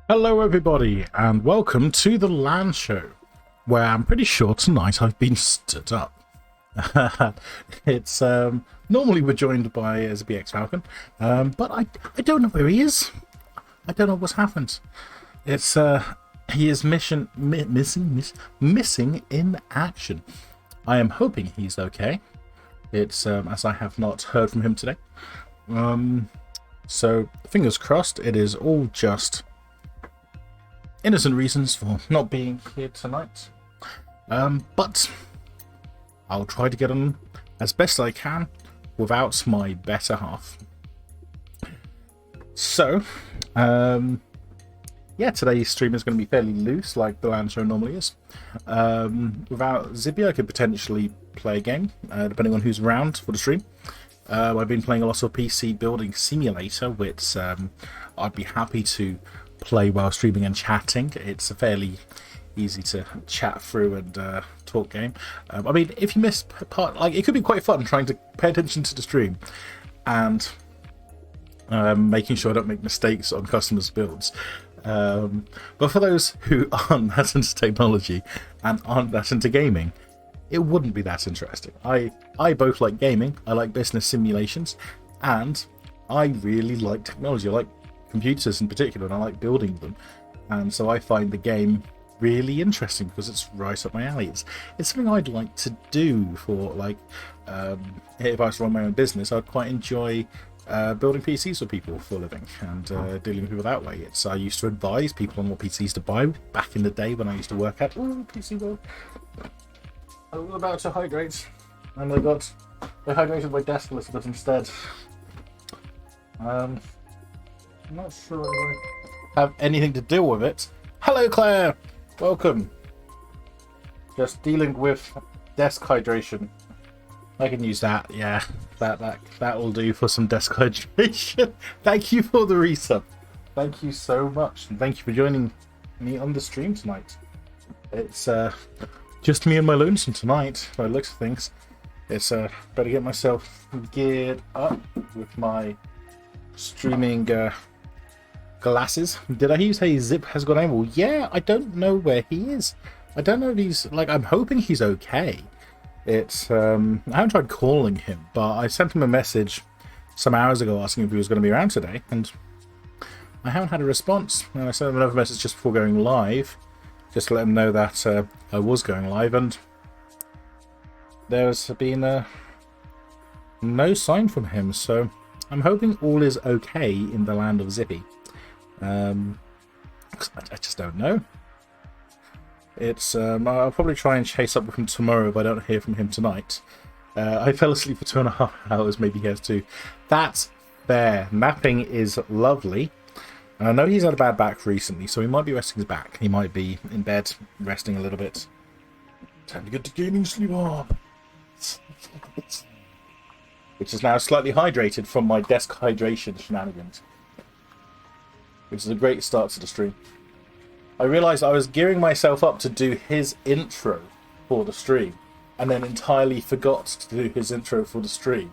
Hello everybody and welcome to the LAN Show, where I'm pretty sure tonight I've been stood up. It's normally we're joined by Zippy Falcon, but I don't know where he is. I don't know what's happened. It's he is missing in action. I am hoping he's okay. It's as I have not heard from him today. So fingers crossed. It is all just innocent reasons for not being here tonight, but I'll try to get on as best I can without my better half. So yeah, today's stream is going to be fairly loose like the LAN Show normally is. Without Zippy I could potentially play a game, depending on who's around for the stream. I've been playing a lot of PC Building Simulator, which I'd be happy to play while streaming and chatting. It's a fairly easy to chat through and talk game. I mean, if you miss part, like, it could be quite fun trying to pay attention to the stream and making sure I don't make mistakes on customers' builds. But for those who aren't that into technology and aren't that into gaming, it wouldn't be that interesting. I both like gaming, I like business simulations, and I really like technology. I like computers in particular, and I like building them, and so I find the game really interesting because it's right up my alley. It's something I'd like to do for, like, if I was to run my own business, I'd quite enjoy building PCs for people for a living and dealing with people that way. I used to advise people on what PCs to buy back in the day when I used to work at PC World. I was about to hydrate, and they hydrated my desk a little bit instead. I'm not sure I have anything to deal with it. Hello, Claire! Welcome. Just dealing with desk hydration. I can use that, yeah. That will do for some desk hydration. Thank you for the resub. Thank you so much, and thank you for joining me on the stream tonight. It's just me and my lonesome tonight, by the looks of things. It's better get myself geared up with my streaming glasses. Did I say Zip has got aim? Well, yeah, I don't know where he is. I don't know if he's, like, I'm hoping he's okay. It's I haven't tried calling him, but I sent him a message some hours ago asking if he was going to be around today, and I haven't had a response. And I sent him another message just before going live, just to let him know that I was going live, and there's been no sign from him, so I'm hoping all is okay in the land of Zippy. I just don't know. It's I'll probably try and chase up with him tomorrow if I don't hear from him tonight. I fell asleep for 2.5 hours, maybe he has too. That's fair. Napping is lovely. I know he's had a bad back recently, so he might be resting his back. He might be in bed, resting a little bit. Time to get to gaming sleep on. Which is now slightly hydrated from my desk hydration shenanigans. Which is a great start to the stream. I realised I was gearing myself up to do his intro for the stream, and then entirely forgot to do his intro for the stream,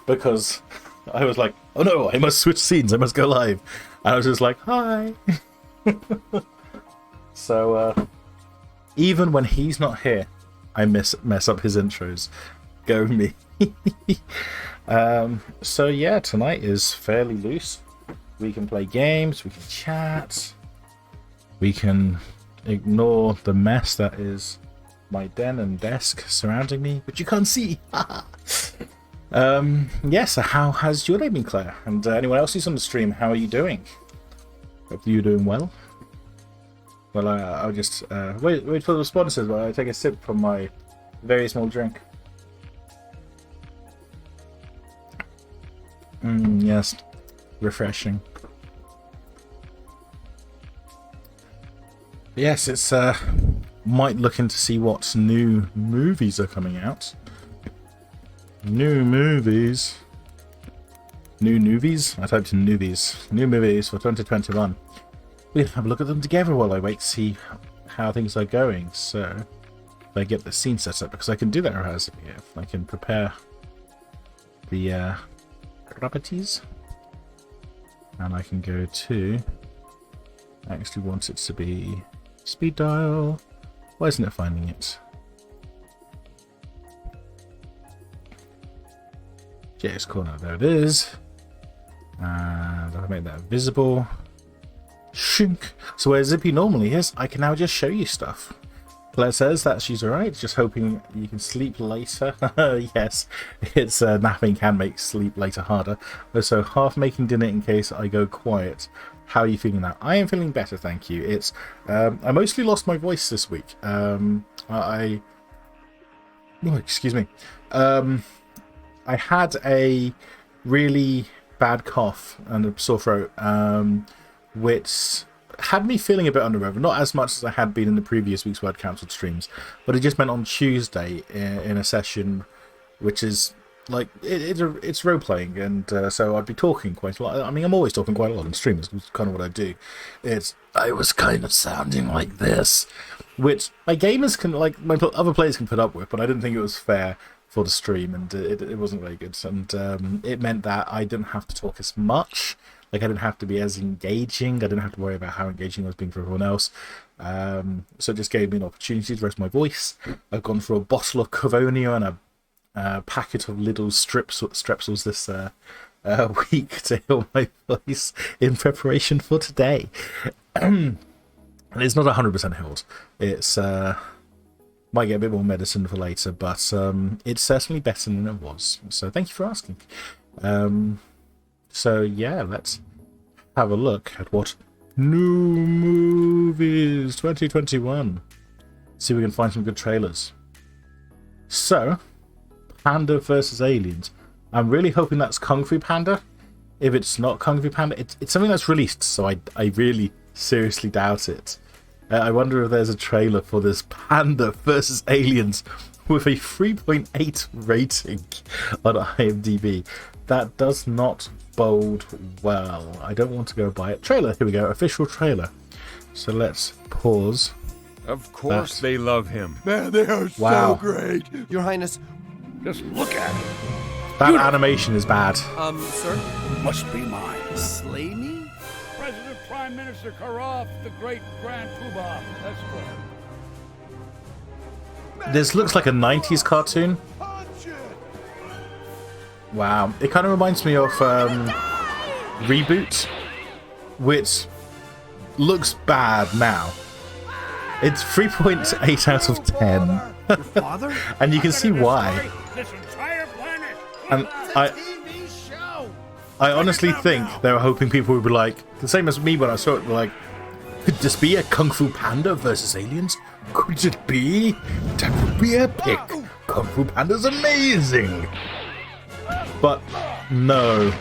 because I was like, oh no, I must switch scenes, I must go live. And I was just like, hi. So even when he's not here, I mess up his intros. Go me. So yeah, tonight is fairly loose. We can play games, we can chat, we can ignore the mess that is my den and desk surrounding me, which you can't see. Yeah, so how has your day been, Claire? And anyone else who's on the stream, how are you doing? Hope you're doing well. Well, I'll just wait for the responses while I take a sip from my very small drink. Yes, refreshing. Yes, it's might look into see what new movies are coming out. New movies. I typed in newbies. New movies for 2021. We'll have a look at them together while I wait to see how things are going. So, if I get the scene set up, because I can do that as if I can prepare the properties, and I can go to I actually want it to be speed dial. Why isn't it finding it? JS corner, there it is. And I'll make that visible. Shink. So where Zippy normally is, I can now just show you stuff. Claire says that she's alright, just hoping you can sleep later. Yes, it's napping can make sleep later harder. So half making dinner in case I go quiet. How are you feeling now? I am feeling better, thank you. It's I mostly lost my voice this week. Oh, excuse me. I had a really bad cough and a sore throat, which had me feeling a bit under the weather. Not as much as I had been in the previous weeks where I'd cancelled streams, but it just meant on Tuesday in a session, which is like it's role playing, and so I'd be talking quite a lot. I mean, I'm always talking quite a lot on streams. It's kind of what I do. I was kind of sounding like this, which my gamers can, like my other players can put up with, but I didn't think it was fair for the stream, and it wasn't very good. And it meant that I didn't have to talk as much. Like, I didn't have to be as engaging. I didn't have to worry about how engaging I was being for everyone else. So it just gave me an opportunity to rest my voice. I've gone through a bottle of Cavonia and a packet of little strepsils this week to heal my voice in preparation for today. And it's not 100% healed. It's might get a bit more medicine for later, but it's certainly better than it was. So thank you for asking. So yeah, let's have a look at what new movies 2021. See if we can find some good trailers. So, Panda versus Aliens. I'm really hoping that's Kung Fu Panda. If it's not Kung Fu Panda, it's something that's released, so I really seriously doubt it. I wonder if there's a trailer for this Panda versus Aliens with a 3.8 rating on IMDb. That does not bode well. I don't want to go buy it. Trailer, here we go, official trailer. So let's pause. Of course they love him. Man, they are so great. Your Highness. Just look at him. That animation is bad. Sir? Must be mine. Slay me? President Prime Minister Karov, the great Grand Poobah. That's correct. This looks like a 90s cartoon. Wow. It kind of reminds me of Reboot, which looks bad now. It's 3.8 out of 10. Your father? And you can see why. This entire planet. And I honestly think they were hoping people would be like, the same as me when I saw it, like, could this be a Kung Fu Panda versus Aliens? Could it be? That would be epic. Kung Fu Panda's amazing. But no,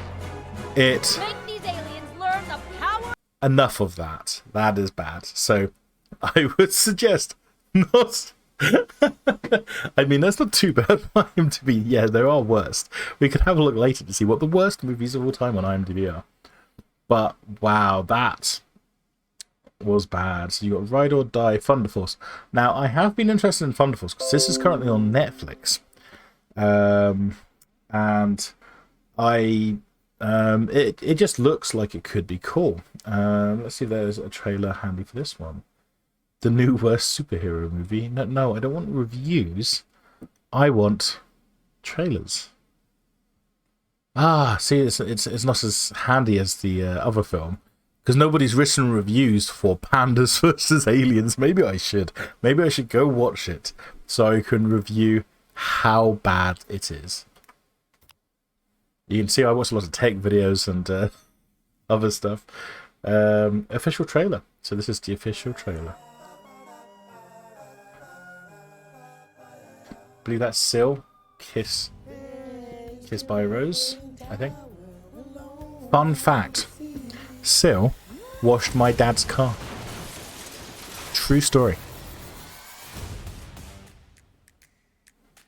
Make these aliens learn the power. Enough of that. That is bad. So I would suggest not. I mean, that's not too bad for IMDb. Yeah, there are worst. We could have a look later to see what the worst movies of all time on IMDb are. But wow, that was bad. So you got Ride or Die, Thunder Force. Now, I have been interested in Thunder Force because this is currently on Netflix. And it just looks like it could be cool. Let's see if there's a trailer handy for this one. The new worst superhero movie. No, I don't want reviews. I want trailers. Ah, see, it's not as handy as the other film because nobody's written reviews for Pandas versus Aliens. Maybe I should go watch it so I can review how bad it is. You can see I watch a lot of tech videos and other stuff. Official trailer. So this is the official trailer. I believe that's Sil. Kiss by a Rose, I think. Fun fact. Sil washed my dad's car. True story.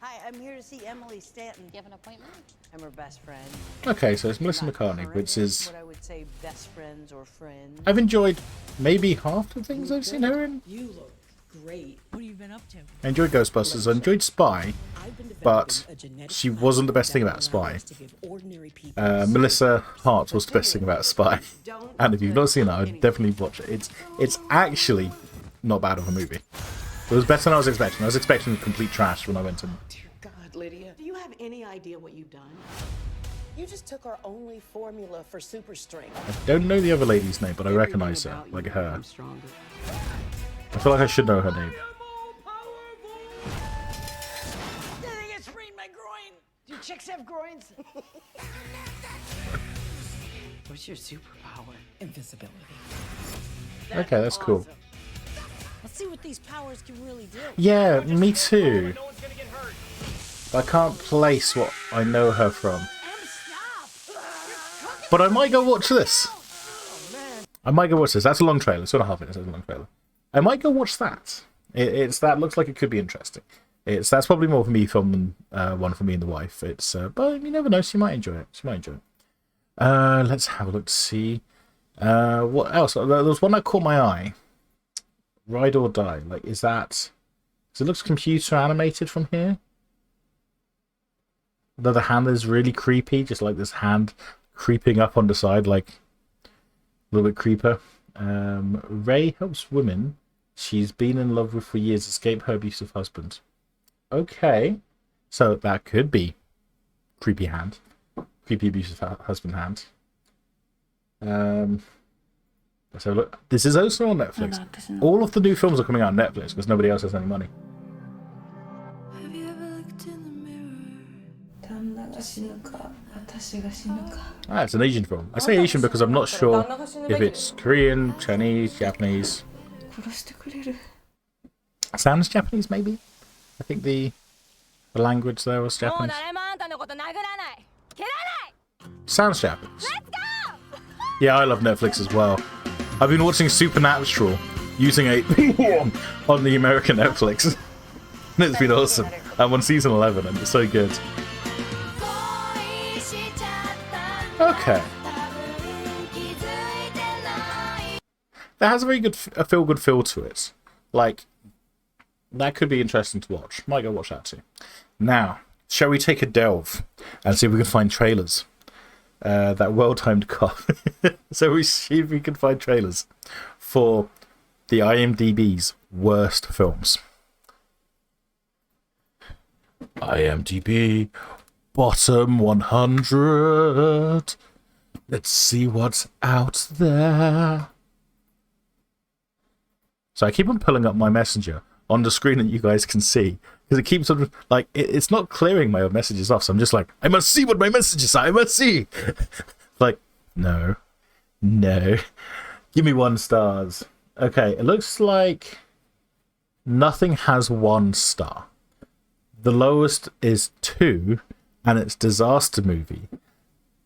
Hi, I'm here to see Emily Stanton. Do you have an appointment? I'm her best friend. Okay, so it's Melissa Not McCartney, which currently is... what I would say best friends or friends. I've enjoyed maybe half the things I've seen her in. You look great. What have you been up to? I enjoyed Ghostbusters. I enjoyed Spy, but she wasn't the best thing about Spy. Melissa Hart was the best thing about Spy. And if you've not seen it, I'd definitely watch it. It's actually not bad of a movie. It was better than I was expecting. I was expecting complete trash when I went in. Dear God, Lydia. Do you have any idea what you've done? You just took our only formula for super strength. I don't know the other lady's name, but I recognize her, like her. I feel like I should know her name. I think it sprained my groin. Do chicks have groins? What's your superpower? Invisibility. Okay, that's cool. Let's see what these powers can really do. Yeah, me too. I can't place what I know her from. But I might go watch this. I might go watch this. That's a long trailer. It's 2.5 minutes. That's a long trailer. I might go watch that. That looks like it could be interesting. That's probably more for me film than one for me and the wife. But you never know. She might enjoy it. Let's have a look to see. What else? There was one that caught my eye. Ride or Die. Like, is that? Because it looks computer animated from here. Though the hand is really creepy, just like this hand creeping up on the side, like a little bit creeper. Ray helps women she's been in love with for years escape her abusive husband. Okay, so that could be creepy hand, creepy abusive husband hand. Let's have a look. This is also on Netflix. All of the new films are coming out on Netflix because nobody else has any money. Have you ever looked in the mirror? Ah, it's an Asian film. I say Asian because I'm not sure if it's Korean, Chinese, Japanese. Sounds Japanese, maybe? I think the language there was Japanese. Sounds Japanese. Yeah, I love Netflix as well. I've been watching Supernatural using a on the American Netflix. It's been awesome. I'm on season 11 and it's so good. Okay. That has a very good, feel-good feel to it. Like, that could be interesting to watch. Might go watch that too. Now, shall we take a delve and see if we can find trailers? That well-timed cough. So we see if we can find trailers for the IMDb's worst films. IMDb bottom 100. Let's see what's out there. So I keep on pulling up my messenger on the screen that you guys can see because it keeps on like it's not clearing my messages off. So I'm just like, I must see what my messages are. I must see. Like, no, give me 1 star. Okay, it looks like nothing has 1 star. The lowest is 2, and it's disaster movie.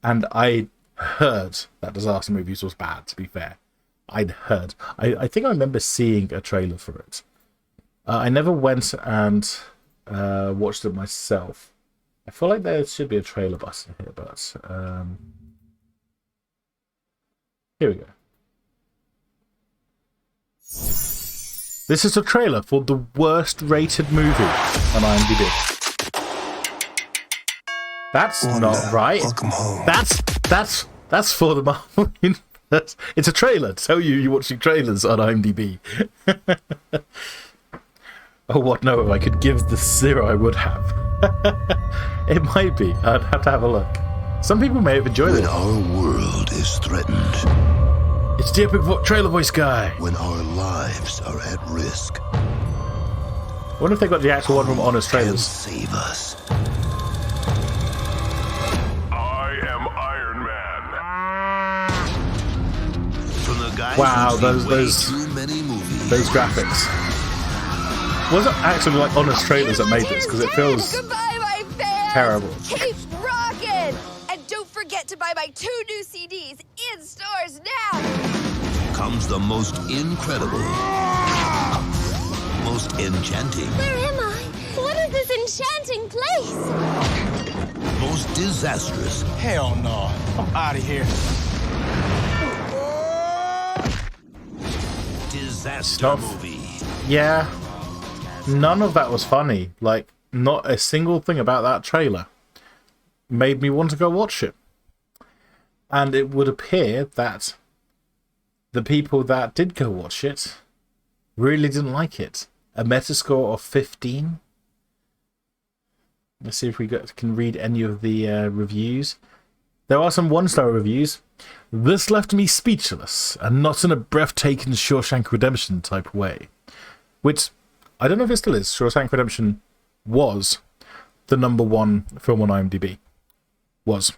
And I heard that disaster movies was bad. To be fair, I'd heard. I think I remember seeing a trailer for it. I never went and watched it myself. I feel like there should be a trailer button here, but here we go. This is a trailer for the worst rated movie on IMDb. That's not right. Welcome home. That's for the Marvel Universe. It's a trailer to tell you're watching trailers on IMDb. Oh, what? No, if I could give the 0, I would have. It might be. I'd have to have a look. Some people may have enjoyed it. When our world is threatened. It's the epic trailer voice guy. When our lives are at risk. I wonder if they got the actual one from Honest Trailers. Save us. I am Iron Man. From the guys Wow, who've seen those way too many movies. those graphics. Was it actually like Honest Trailers that made this? Because it feels Goodbye, my fans. terrible. Keep rocking, and don't forget to buy my 2 new CDs in stores now. Comes the most incredible, most enchanting, Where am I? What is this enchanting place? most disastrous, Hell no. I'm out of here. disaster Stuff. movie. Yeah, none of that was funny. Like, not a single thing about that trailer made me want to go watch it. And it would appear that the people that did go watch it really didn't like it. A Metascore of 15. Let's see if we can read any of the reviews. There are some one-star reviews. This left me speechless, and not in a breathtaking Shawshank Redemption type way. Which, I don't know if it still is. Shawshank Redemption was the #1 film on IMDb. Was.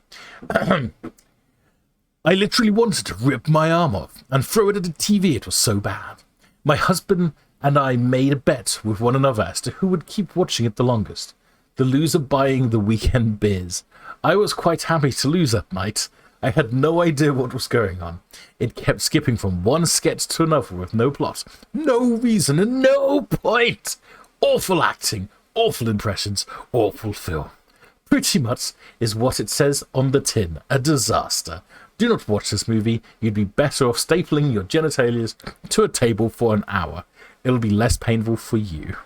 I literally wanted to rip my arm off and throw it at the TV, it was so bad. My husband and I made a bet with one another as to who would keep watching it the longest. The loser buying the weekend beers. I was quite happy to lose that night. I had no idea what was going on. It kept skipping from one sketch to another with no plot, no reason, and no point. Awful acting, awful impressions, awful film. Pretty much is what it says on the tin. A disaster. Do not watch this movie. You'd be better off stapling your genitalias to a table for an hour. It'll be less painful for you.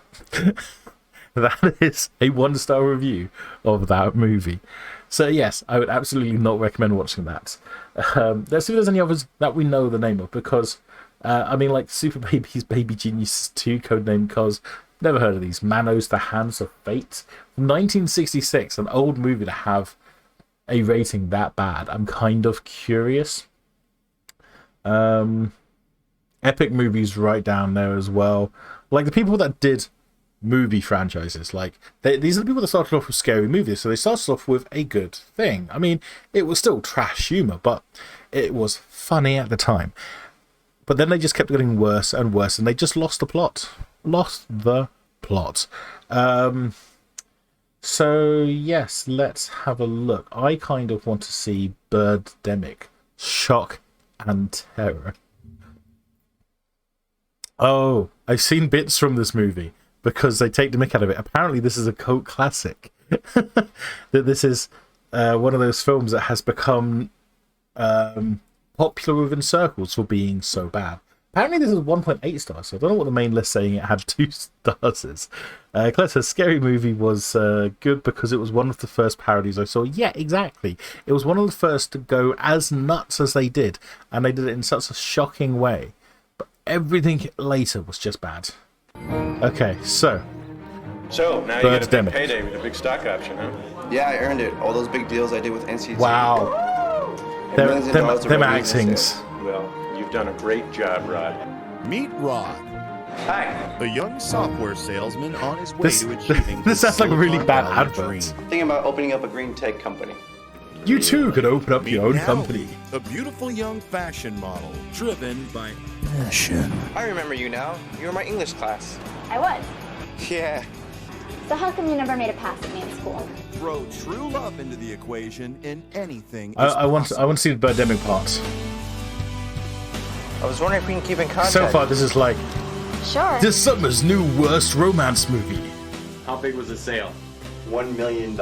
That is a 1-star review of that movie. So yes, I would absolutely not recommend watching that. Let's see if there's any others that we know the name of, because I mean, like Super Babies, Baby Geniuses 2, Codename Cos. Never heard of these. Manos, The Hands of Fate. From 1966, an old movie to have a rating that bad. I'm kind of curious. Epic Movies right down there as well. Like the people that did movie franchises, like these are the people that started off with scary movies, so they started off with a good thing. I mean, it was still trash humor, but it was funny at the time. But then they just kept getting worse and worse, and they just lost the plot. So yes, let's have a look. I kind of want to see Birdemic, Shock and Terror. Oh, I've seen bits from this movie because they take the mick out of it. Apparently this is a cult classic. That this is one of those films that has become popular within circles for being so bad. Apparently this is 1.8 stars, so I don't know what the main list saying it had 2 stars is. Claire says, Scary Movie was good because it was one of the first parodies I saw. Yeah, exactly. It was one of the first to go as nuts as they did, and they did it in such a shocking way. But everything later was just bad. Okay, so now you get a big payday with a big stock option, huh? Yeah, I earned it. All those big deals I did with NCT. Wow. Them actings. Well, you've done a great job, Rod. Meet Rod. Hi. A young software salesman on his way to achieving this sounds like a really bad advert. Thinking about opening up a green tech company. You too could open up your own company. A beautiful young fashion model driven by passion. I remember you now. You were my English class. I was. Yeah. So how come you never made a pass at me in school? Throw true love into the equation and anything is I want to see the Birdemic part. I was wondering if we can keep in contact. So far this is like Sure. this summer's new worst romance movie. How big was the sale? $1 million.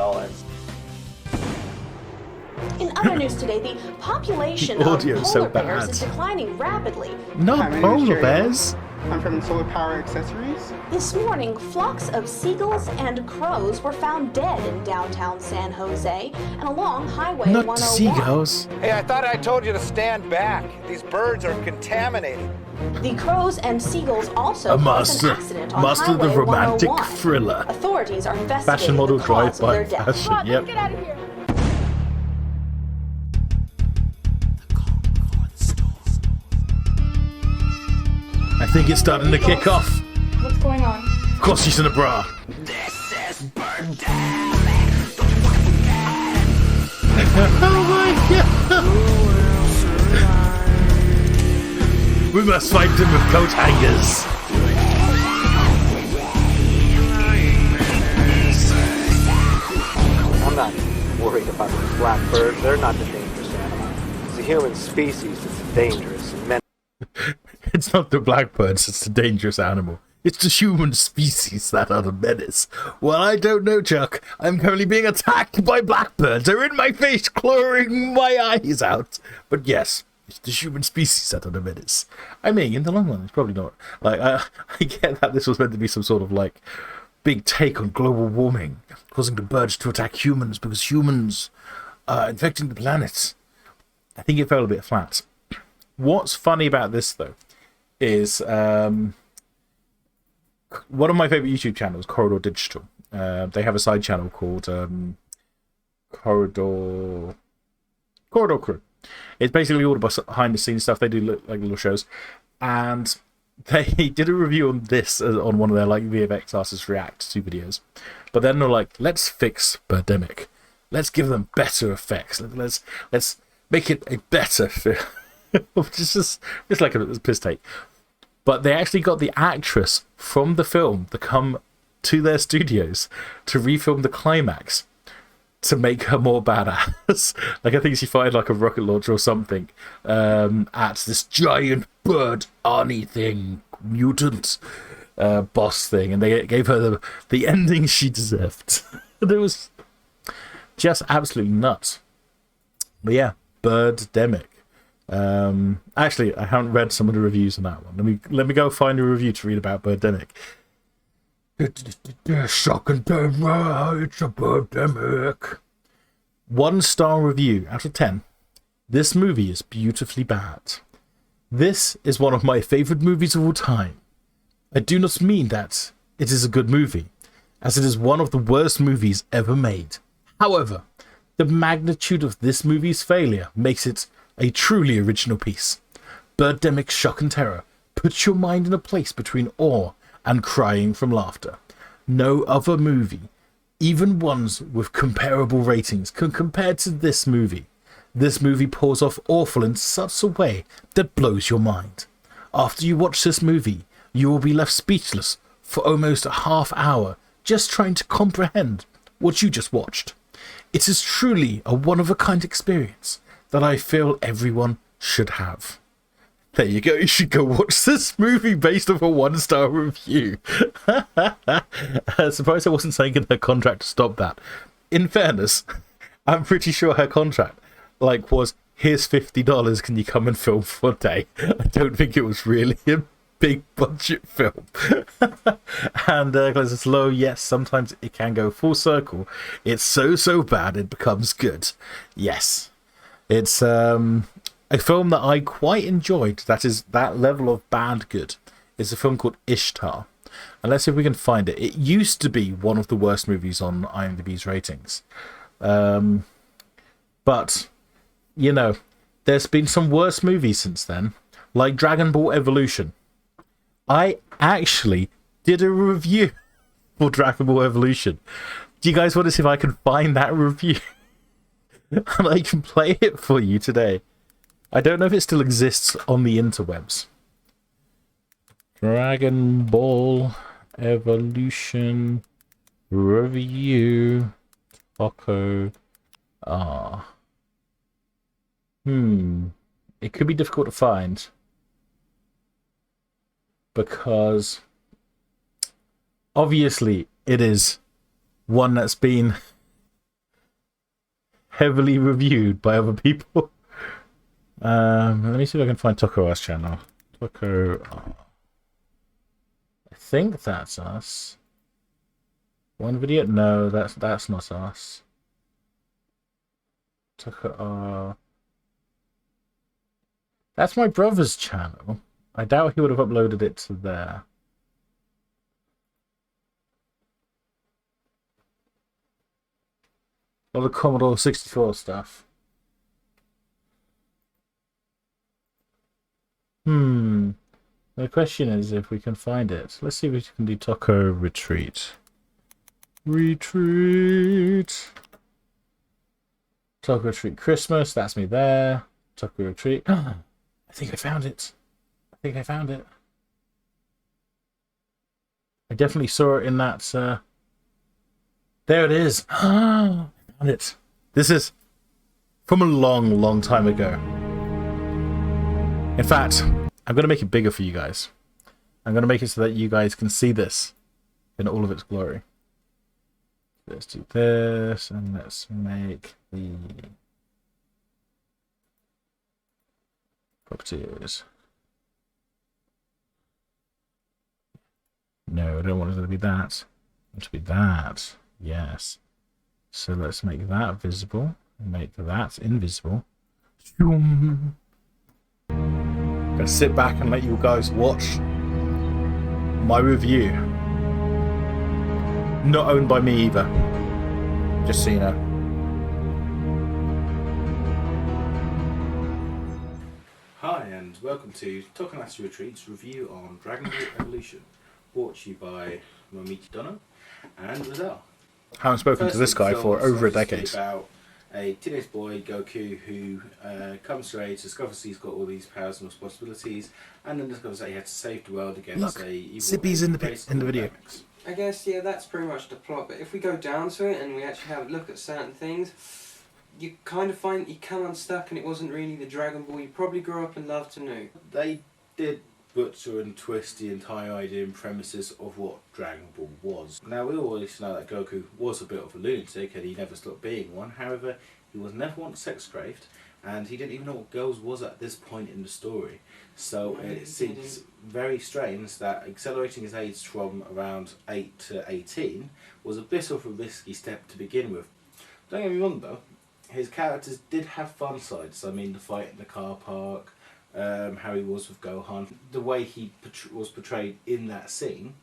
In other news today, the population The of audio's so polar bears bad. is declining rapidly. Not polar bears. I'm from Solar Power Accessories. This morning, flocks of seagulls and crows were found dead in downtown San Jose and along Highway Not 101. seagulls. Hey, I thought I told you to stand back. These birds are contaminated. The crows and seagulls also A caused an master, accident on master of Highway the romantic 101. thriller. Authorities are investigating Fashion model the cause of drive-by their death. fashion. Yep. Get out of here. I think it's starting to kick off. What's going on? Of course she's in a bra. Oh my god! We must fight them with coat hangers. I'm not worried about these blackbirds. They're not the dangerous animal. It's the human species that's dangerous. It's not the blackbirds, it's the dangerous animal. It's the human species that are the menace. Well, I don't know, Chuck. I'm currently being attacked by blackbirds. They're in my face, clawing my eyes out. But yes, Is the human species that are the menace? I mean, in the long run, it's probably not. Like, I get that this was meant to be some sort of, like, big take on global warming, causing the birds to attack humans because humans are infecting the planet. I think it fell a bit flat. What's funny about this, though, is one of my favorite YouTube channels, Corridor Digital. They have a side channel called Corridor Crew. It's basically all the behind the scenes stuff. They do like little shows, and they did a review on this on one of their like VFX artists react to videos. But then they're like, let's fix Birdemic. Let's give them better effects. Let's make it a better film. It's like a piss take. But they actually got the actress from the film to come to their studios to refilm the climax to make her more badass. Like, I think she fired like a rocket launcher or something at this giant bird Arnie thing, mutant boss thing, and they gave her the ending she deserved. It was just absolutely nuts. But yeah, Birdemic. Actually, I haven't read some of the reviews on that one. Let me go find a review to read about Birdemic. Shock and terror, it's a Birdemic. 1-star review out of 10. This movie is beautifully bad. This is one of my favorite movies of all time. I do not mean that it is a good movie, as it is one of the worst movies ever made. However, the magnitude of this movie's failure makes it a truly original piece. Birdemic Shock and Terror puts your mind in a place between awe and crying from laughter. No other movie, even ones with comparable ratings, can compare to this movie. This movie pulls off awful in such a way that blows your mind. After you watch this movie, you will be left speechless for almost a half hour just trying to comprehend what you just watched. It is truly a one-of-a-kind experience that I feel everyone should have. There you go, you should go watch this movie based off a 1-star review. Surprised I wasn't saying in her contract to stop that. In fairness, I'm pretty sure her contract was, here's $50, can you come and film for a day? I don't think it was really a big budget film. And because it's low, yes, sometimes it can go full circle. It's so bad it becomes good. Yes. It's a film that I quite enjoyed, that is that level of bad good, is a film called Ishtar. And let's see if we can find it. It used to be one of the worst movies on IMDb's ratings. But, you know, there's been some worse movies since then, like Dragon Ball Evolution. I actually did a review for Dragon Ball Evolution. Do you guys want to see if I can find that review? And I can play it for you today. I don't know if it still exists on the interwebs. Dragon Ball Evolution review. Taco. It could be difficult to find, because obviously it is one that's been heavily reviewed by other people. Let me see if I can find Taco Us channel. Taco. I think that's us. One video? No, that's not us. Taco. That's my brother's channel. I doubt he would have uploaded it to there. All the Commodore 64 stuff. The question is if we can find it. Let's see if we can do Taco Retreat. Taco Retreat Christmas. That's me there. Taco Retreat. I think I found it. I definitely saw it in that. There it is. I found it. This is from a long time ago. In fact, I'm going to make it bigger for you guys. I'm going to make it so that you guys can see this in all of its glory. Let's do this, and let's make the... Properties. No, I don't want it to be that. I want it to be that. Yes. So let's make that visible. Make that invisible. I'm gonna sit back and let you guys watch my review. Not owned by me either. Just so you know. Hi and welcome to Tokanatsu Retreat's review on Dragon Ball Evolution, brought to you by Momiki Dono and Rezal. I haven't spoken to this guy for over a decade. About a teenage boy, Goku, who comes to age, discovers he's got all these powers and responsibilities, and then discovers that he had to save the world against a evil. Zippy's in the video. I guess, yeah, that's pretty much the plot, but if we go down to it and we actually have a look at certain things, you kind of find you come unstuck and it wasn't really the Dragon Ball you probably grew up and loved to know. They did butcher and twist the entire idea and premises of what Dragon Ball was. Now, we always know that Goku was a bit of a lunatic and he never stopped being one. However, he was never once sex craved, and he didn't even know what girls was at this point in the story. So it seems very strange that accelerating his age from around 8 to 18 was a bit of a risky step to begin with. Don't get me wrong though, his characters did have fun sides. I mean, the fight in the car park, how he was with Gohan. The way he was portrayed in that scene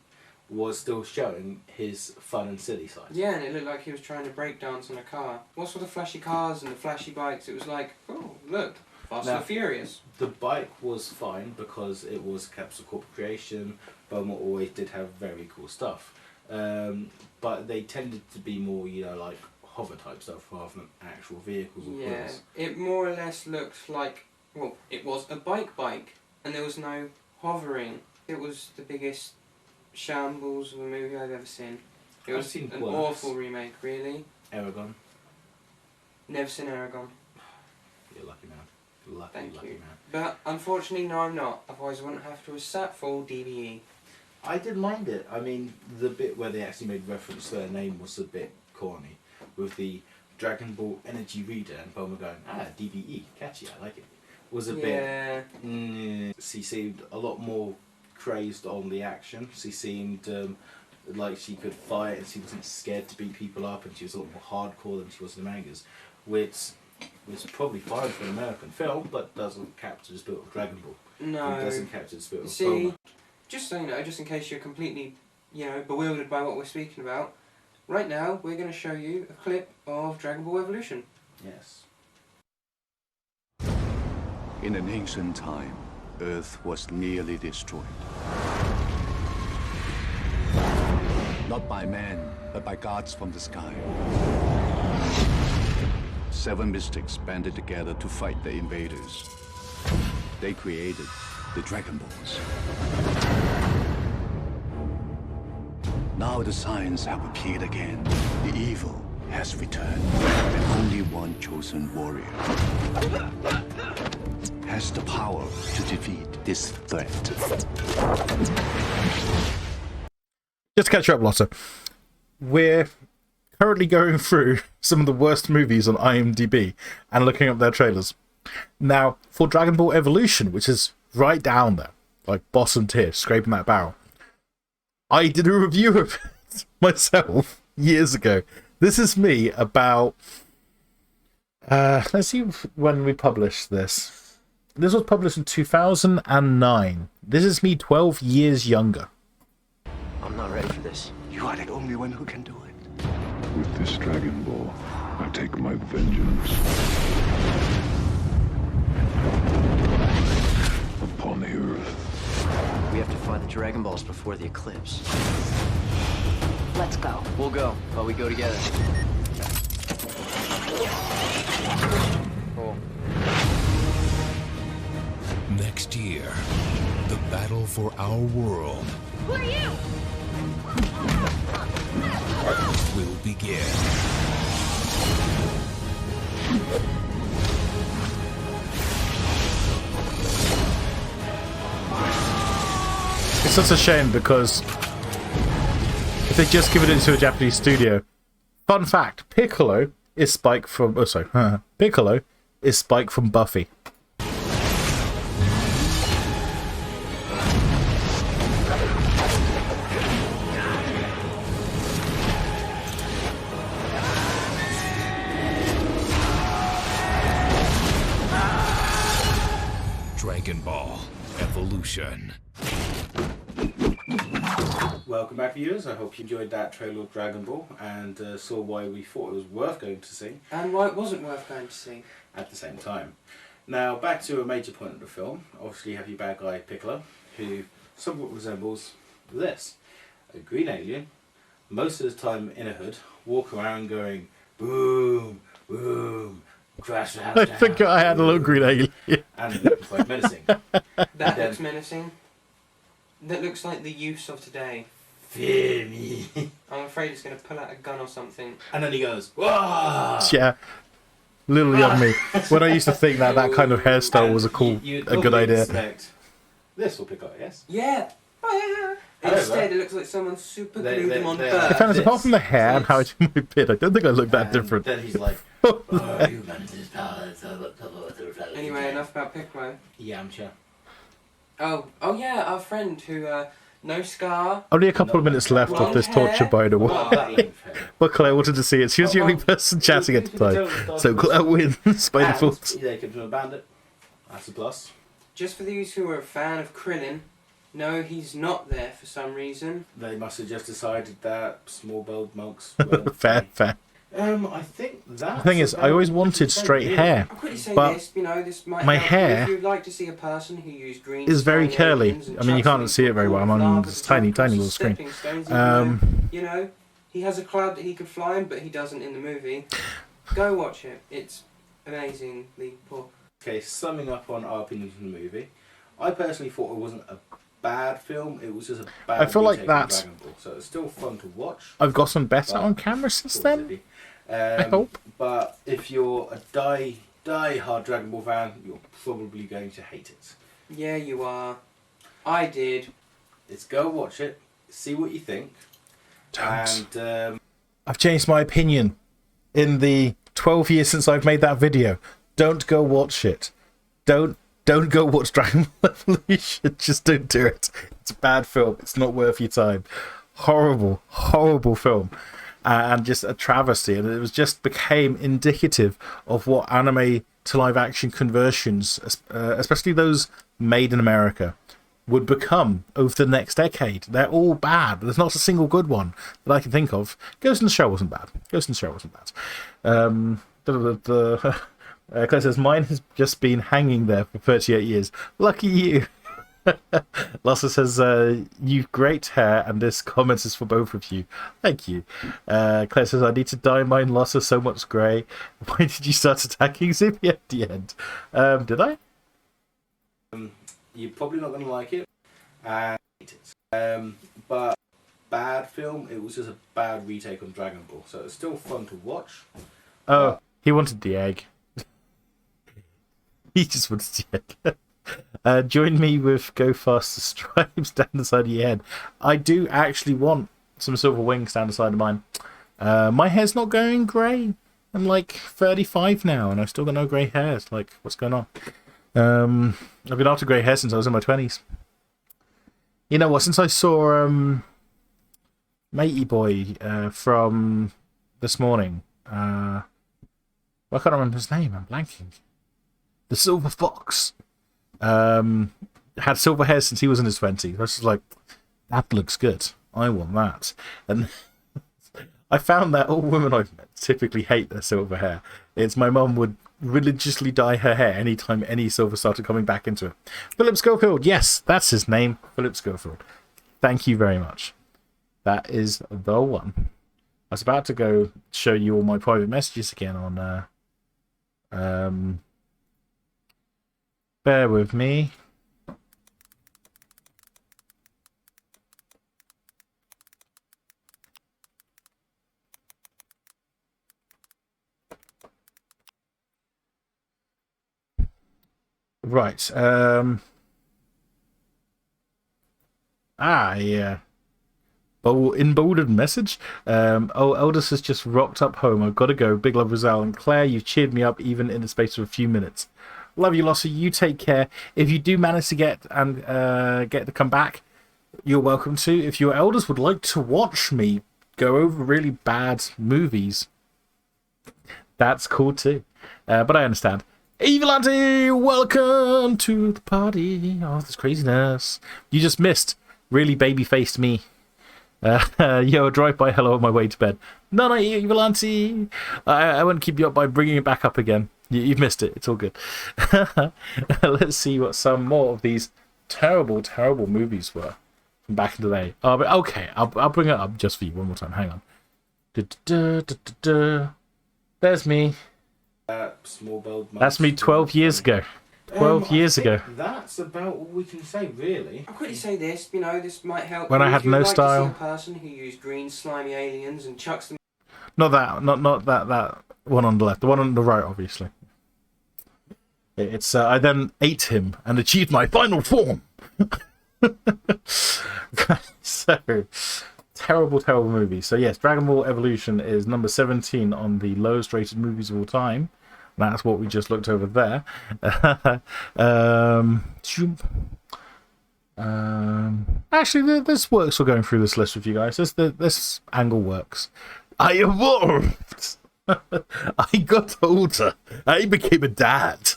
was still showing his fun and silly side. Yeah, and it looked like he was trying to break dance on a car. What's with the flashy cars and the flashy bikes? It was like, oh, look, Fast and Furious. The bike was fine because it was Capsule Corp creation. Bulma always did have very cool stuff. But they tended to be more, you know, like hover type stuff rather than actual vehicles or cars. It more or less looked like, well, it was a bike, and there was no hovering. It was the biggest shambles of a movie I've ever seen. It was an awful remake, really. Aragon. Never seen Aragon. You're lucky man. Lucky man. But unfortunately, no, I'm not. Otherwise, I wouldn't have to have sat full DBE. I didn't mind it. I mean, the bit where they actually made reference to their name was a bit corny, with the Dragon Ball Energy Reader and Bulma going, DBE, catchy, I like it. Was a bit. She seemed a lot more crazed on the action. She seemed like she could fight and she wasn't scared to beat people up, and she was a lot more hardcore than she was in the mangas, which was probably fine for an American film, but doesn't capture the spirit of Dragon Ball. No. It doesn't capture the spirit of Bulma. Just so you know, just in case you're completely, you know, bewildered by what we're speaking about, right now we're going to show you a clip of Dragon Ball Evolution. Yes. In an ancient time, Earth was nearly destroyed. Not by man, but by gods from the sky. 7 mystics banded together to fight the invaders. They created the Dragon Balls. Now the signs have appeared again. The evil has returned, and only one chosen warrior has the power to defeat this threat. Just to catch you up, Lotta. We're currently going through some of the worst movies on IMDb and looking up their trailers. Now, for Dragon Ball Evolution, which is right down there, like bottom tier, scraping that barrel, I did a review of it myself years ago. This is me about... let's see when we published this. This was published in 2009. This is me 12 years younger. I'm not ready for this. You are the only one who can do it. With this Dragon Ball, I take my vengeance upon the Earth. We have to find the Dragon Balls before the eclipse. Let's go. We'll go, but we go together. Cool. Next year, the battle for our world Who are you? will begin. It's such a shame because if they just given it to a Japanese studio. Fun fact, Piccolo is Spike from... Oh, sorry. Piccolo is Spike from Buffy. Dragon Ball Evolution. Welcome back, viewers. I hope you enjoyed that trailer of Dragon Ball and saw why we thought it was worth going to see. And why it wasn't worth going to see. At the same time. Now, back to a major point of the film. Obviously, you have your bad guy Piccolo, who somewhat resembles this. A green alien, most of the time in a hood, walk around going, boom, boom, crash the house I down, forgot I had a little green alien. and it looks quite menacing. That looks menacing. That looks like the use of today. Fear me. I'm afraid it's going to pull out a gun or something. And then he goes, wah! Yeah. Little young me. When I used to think that kind of hairstyle was a good idea. This will pick up, yes? Yeah. Oh, yeah. Instead, it looks like someone super glued them on birds. In fairness, apart from the hair and how I do my beard, I don't think I look that different. Then he's like, Anyway, enough about Piccolo. Yamcha. Oh yeah, our friend who, no scar. Only a couple of minutes left of this torture, by the way. But Claire wanted to see it. She was the only person chatting at the time. So Claire wins by default. They could a bandit. That's a plus. Just for those who are a fan of Krillin, no, he's not there for some reason. They must have just decided that small-bowed monks. Fair. I think that. The thing is, I always wanted straight hair, I'll quickly say but this, you know, this might my help hair if you'd like to see a person who used green is very shiny curly. aliens and I mean, you chucks can't see it very well. I'm on this tiny little screen. stepping stones, you know, he has a cloud that he could fly in, but he doesn't in the movie. Go watch it. It's amazingly poor. Okay, summing up on our opinions on the movie, I personally thought it wasn't a bad film. It was just a bad. I feel like retake of that. Dragon Ball, so it's still fun to watch. I've gotten better on camera since then. I hope. But if you're a die-hard Dragon Ball fan, you're probably going to hate it. Yeah, you are. I did. Let's go watch it, see what you think. Don't. And I've changed my opinion in the 12 years since I've made that video. Don't go watch it. Don't go watch Dragon Ball Evolution. Just don't do it. It's a bad film. It's not worth your time. Horrible film. And just a travesty. And it was just became indicative of what anime to live action conversions, especially those made in America, would become over the next decade. They're all bad. There's not a single good one that I can think of. Ghost in the Shell wasn't bad. Claire says, mine has just been hanging there for 38 years. Lucky you. Lassa says, you've great hair, and this comment is for both of you. Thank you. Claire says, I need to dye mine. Lassa so much grey. Why did you start attacking Zippy at the end? Did I? you're probably not going to like it. And hate it. But bad film. It was just a bad retake on Dragon Ball, so it's still fun to watch. Oh, he wanted the egg. He just wanted the egg. Join me with Go Faster stripes down the side of your head. I do actually want some silver wings down the side of mine. My hair's not going grey. I'm like 35 now and I've still got no grey hair. It's like, what's going on? I've been after grey hair since I was in my 20s. You know what? Since I saw Matey Boy from this morning, I can't remember his name. I'm blanking. The Silver Fox. Had silver hair since he was in his 20s. I was just like, that looks good. I want that. And I found that all women I've met typically hate their silver hair. It's my mum would religiously dye her hair anytime any silver started coming back into it. Philip Schofield, yes, that's his name. Philip Schofield. Thank you very much. That is the one. I was about to go show you all my private messages again on bear with me. Right. Yeah. Emboldened message. Eldest has just rocked up home. I've got to go. Big love, Rezal. And Claire, you've cheered me up even in the space of a few minutes. Love you, Lossie. You take care. If you do manage to get to come back, you're welcome to. If your elders would like to watch me go over really bad movies, that's cool too. But I understand. Evilante, welcome to the party. Oh, this craziness. You just missed really baby-faced me. Yo, drive-by hello on my way to bed. No, Evilante. I won't keep you up by bringing it back up again. You've missed it. It's all good. Let's see what some more of these terrible, terrible movies were from back in the day. Oh, but okay, I'll bring it up just for you one more time. Hang on. There's me. Small build. That's me 12 years ago. 12 years ago. That's about all we can say, really. I'll quickly say this, you know, this might help. When I had no style. To see a person who used green slimy aliens and chucks them. Not that one on the left. The one on the right, obviously. It's I then ate him and achieved my final form. So terrible, terrible movie. So yes, Dragon Ball Evolution is number 17 on the lowest rated movies of all time. That's what we just looked over there. Actually, this works for going through this list with you guys. This angle works. I evolved. I got older. I became a dad.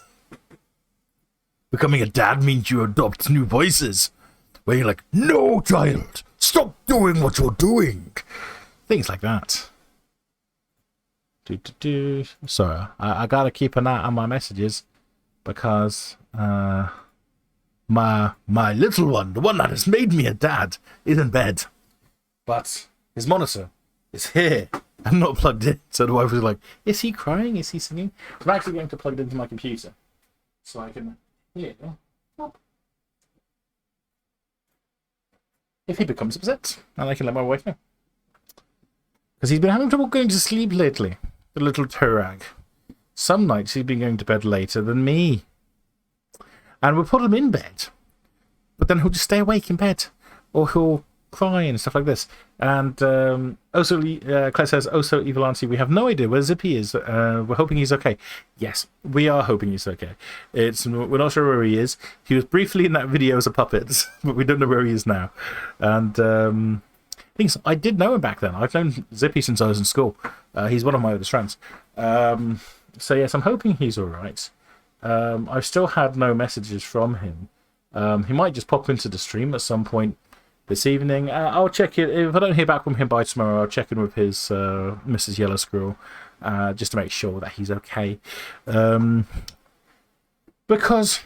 Becoming a dad means you adopt new voices. Where you're like, no, child, stop doing what you're doing. Things like that. Sorry, I gotta keep an eye on my messages because my little one, the one that has made me a dad, is in bed. But his monitor is here and not plugged in. So the wife was like, is he crying? Is he singing? I'm actually going to plug it into my computer so I can hear. If he becomes upset, and I can let my wife know. Because he's been having trouble going to sleep lately, the little turag. Some nights he's been going to bed later than me. And we'll put him in bed. But then he'll just stay awake in bed. Or he'll cry and stuff like this. And also, Claire says, also, Evilante, we have no idea where Zippy is. We're hoping he's okay. Yes, we are hoping he's okay. We're not sure where he is. He was briefly in that video as a puppet, but we don't know where he is now. And things I did know him back then. I've known Zippy since I was in school. He's one of my oldest friends. So yes, I'm hoping he's all right. I've still had no messages from him. He might just pop into the stream at some point this evening. I'll check it. If I don't hear back from him by tomorrow, I'll check in with his Mrs. Yellow Squirrel just to make sure that he's okay. Because,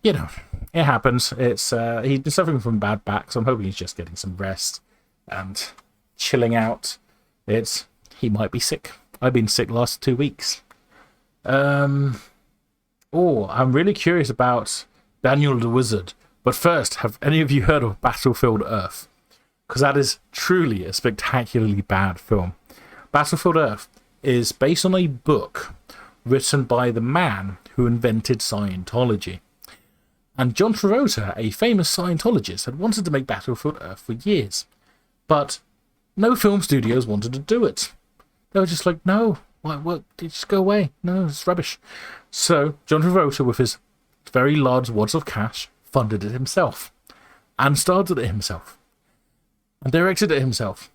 you know, it happens. He's been suffering from bad back, so I'm hoping he's just getting some rest and chilling out. He might be sick. I've been sick last 2 weeks. I'm really curious about Daniel the Wizard. But first, have any of you heard of Battlefield Earth? Because that is truly a spectacularly bad film. Battlefield Earth is based on a book written by the man who invented Scientology. And John Travolta, a famous Scientologist, had wanted to make Battlefield Earth for years. But no film studios wanted to do it. They were just like, no, what, just go away. No, it's rubbish. So John Travolta, with his very large wads of cash, funded it himself, and started it himself, and directed it himself.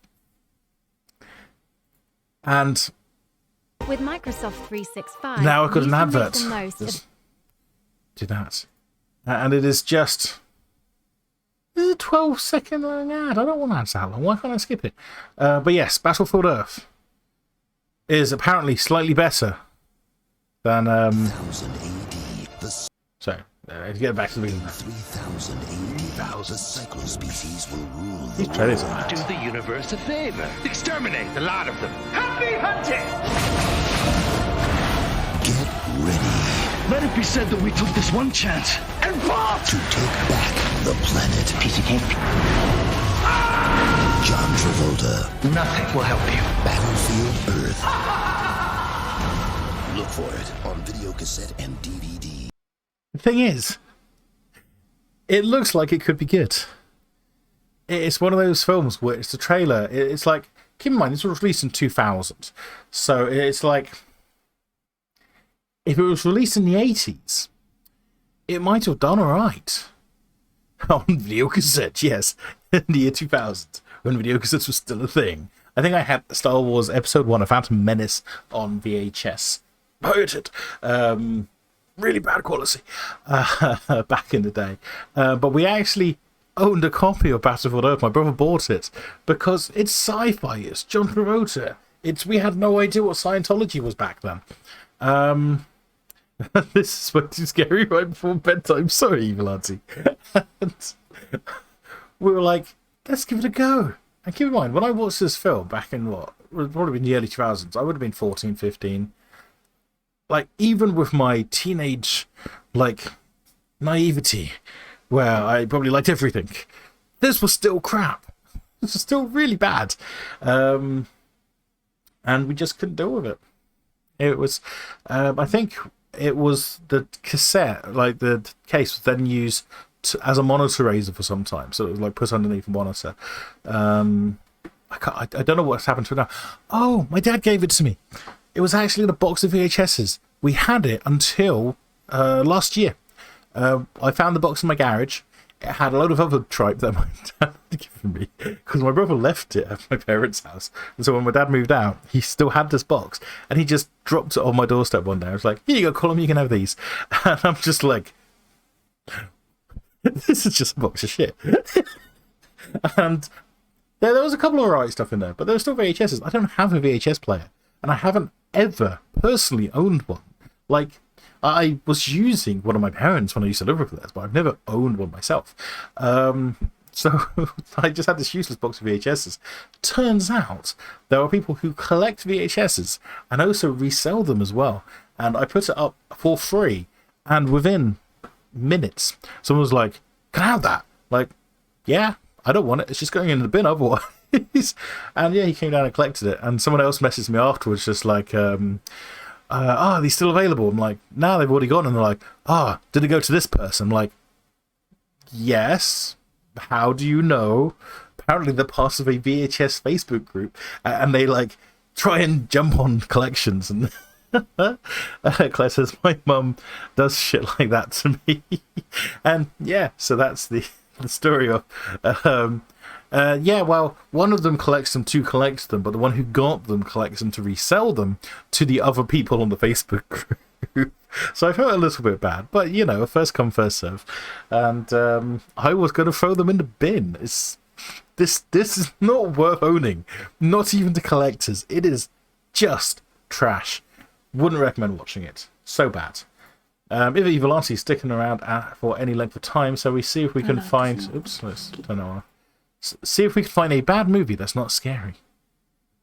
And with Microsoft 365, now I've got an advert. Do that. And it is just a 12-second long ad. I don't want ads that long. Why can't I skip it? But yes, Battlefield Earth is apparently slightly better than so to get back to the beginning. 3000 AD, the cyclospecies will rule. These trailers are do the universe a favor. Exterminate the lot of them. Happy hunting! Get ready. Let it be said that we took this one chance and fought to take back the planet. Piece of cake. John Travolta. Nothing will help you. Battlefield Earth. Look for it on video cassette and DVD. The thing is, it looks like it could be good. It's one of those films where it's a trailer. It's like, keep in mind, this was released in 2000. So it's like, if it was released in the 80s, it might have done alright. On video cassette, yes. In the year 2000, when video cassettes was still a thing. I think I had Star Wars Episode 1, A Phantom Menace on VHS. Pirated. really bad quality back in the day. But we actually owned a copy of Battlefield Earth. My brother bought it because it's sci-fi. It's John Travolta. We had no idea what Scientology was back then. This is way too scary right before bedtime. Sorry, Evil Auntie. And we were like, let's give it a go. And keep in mind, when I watched this film back in probably in the early 2000s, I would have been 14, 15. Like, even with my teenage, like, naivety, where I probably liked everything, this was still crap. This was still really bad. And we just couldn't deal with it. It was, I think it was the cassette, like the case was then used as a monitor razor for some time. So it was like put underneath a monitor. I don't know what's happened to it now. Oh, my dad gave it to me. It was actually in a box of VHSs. We had it until last year. I found the box in my garage. It had a load of other tripe that my dad had given me because my brother left it at my parents' house. And so when my dad moved out, he still had this box and he just dropped it on my doorstep one day. I was like, here you go, Colin, you can have these. And I'm just like, this is just a box of shit. And there was a couple of alright stuff in there, but there were still VHSs. I don't have a VHS player, and I haven't ever personally owned one. Like, I was using one of my parents when I used to live with this, but I've never owned one myself. So I just had this useless box of VHSs. Turns out there are people who collect VHSs and also resell them as well. And I put it up for free, and within minutes, someone was like, "Can I have that?" Like, yeah, I don't want it. It's just going in the bin otherwise. And yeah, he came down and collected it. And someone else messaged me afterwards, just like, are these still available? I'm like, no, they've already gone. And they're like, did it go to this person? I'm like, yes. How do you know? Apparently they're part of a VHS Facebook group, and they like try and jump on collections. And Claire says, my mum does shit like that to me. And yeah, so that's the story of yeah, well, one of them collects them to collect them, but the one who got them collects them to resell them to the other people on the Facebook group. So I felt a little bit bad, but you know, first come, first serve. And I was going to throw them in the bin. This is not worth owning, not even to collectors. It is just trash. Wouldn't recommend watching it. So bad. If Evil Auntie's sticking around for any length of time, so we see if we can find. Oops, let's turn it on. See if we can find a bad movie that's not scary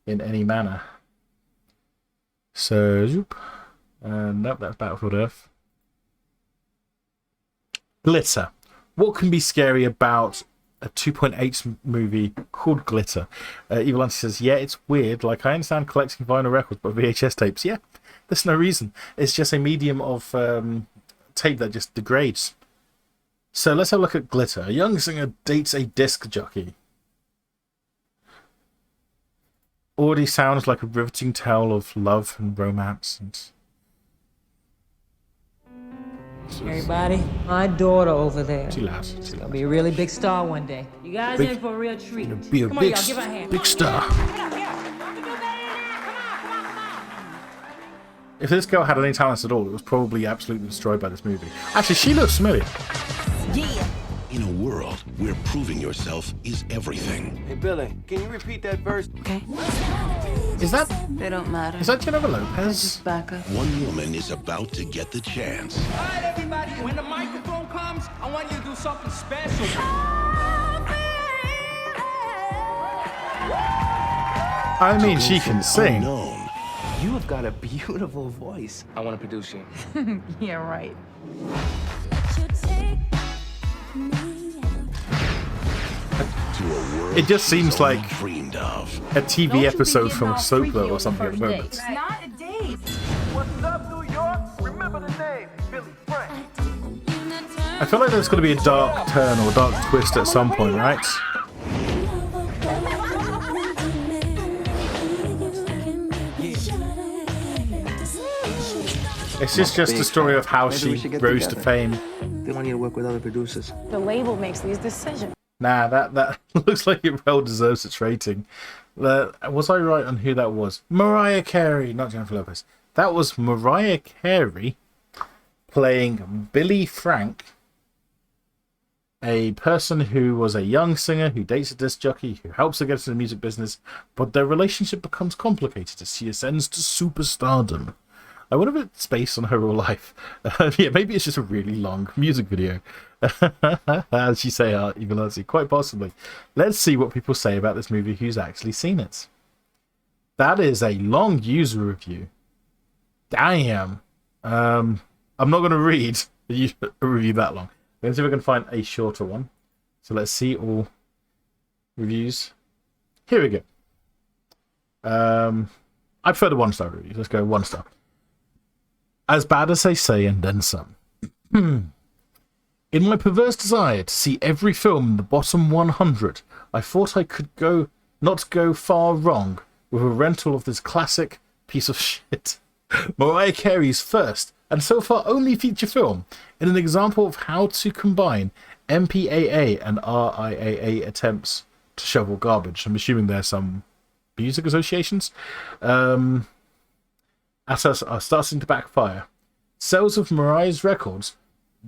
in any manner. So, zoop. Nope, that's Battlefield Earth. Glitter. What can be scary about a 2.8 movie called Glitter? Evil Auntie says, yeah, it's weird. Like, I understand collecting vinyl records, but VHS tapes, yeah, there's no reason. It's just a medium of tape that just degrades. So let's have a look at Glitter. A young singer dates a disc jockey. Already sounds like a riveting tale of love and romance. And everybody, my daughter over there. Too loud. She's gonna be a really big star one day. You guys in for a real treat. Be a Come big, on, y'all, give her a hand. big star. If this girl had any talents at all, it was probably absolutely destroyed by this movie. Actually, she looks familiar. Yeah. In a world where proving yourself is everything. Hey, Billy, can you repeat that verse? Okay. Is that? They don't matter. Is that Jennifer Lopez? Just back up. One woman is about to get the chance. All right, everybody, when the microphone comes, I want you to do something special. I mean, she can sing. Unknown. You have got a beautiful voice. I want to produce you. Yeah, right. It just seems like dreamed of. a TV episode from a soap though, or something at the moment. It's not a date. What's up, New York? Remember the name, Billy Frank. I feel like there's going to be a dark turn or a dark twist at some point, right? It's just a story of how she rose to fame. They want you to work with other producers. The label makes these decisions. Nah, that looks like it well deserves its rating. Was I right on who that was? Mariah Carey, not Jennifer Lopez. That was Mariah Carey playing Billy Frank, a person who was a young singer who dates a disc jockey who helps her get into the music business, but their relationship becomes complicated as she ascends to superstardom. I wonder if it's based on her real life. Yeah, maybe it's just a really long music video. As you say, Evil Nazi, quite possibly. Let's see what people say about this movie who's actually seen it. That is a long user review. Damn. I'm not going to read a review that long. Let's see if we can find a shorter one. So let's see all reviews. Here we go. I prefer the 1-star reviews. Let's go 1 star. As bad as they say, and then some. In my perverse desire to see every film in the bottom 100, I thought I could not go far wrong with a rental of this classic piece of shit. Mariah Carey's first, and so far only feature film, in an example of how to combine MPAA and RIAA attempts to shovel garbage. I'm assuming there's some music associations. Are starting to backfire. Sales of Mariah's records,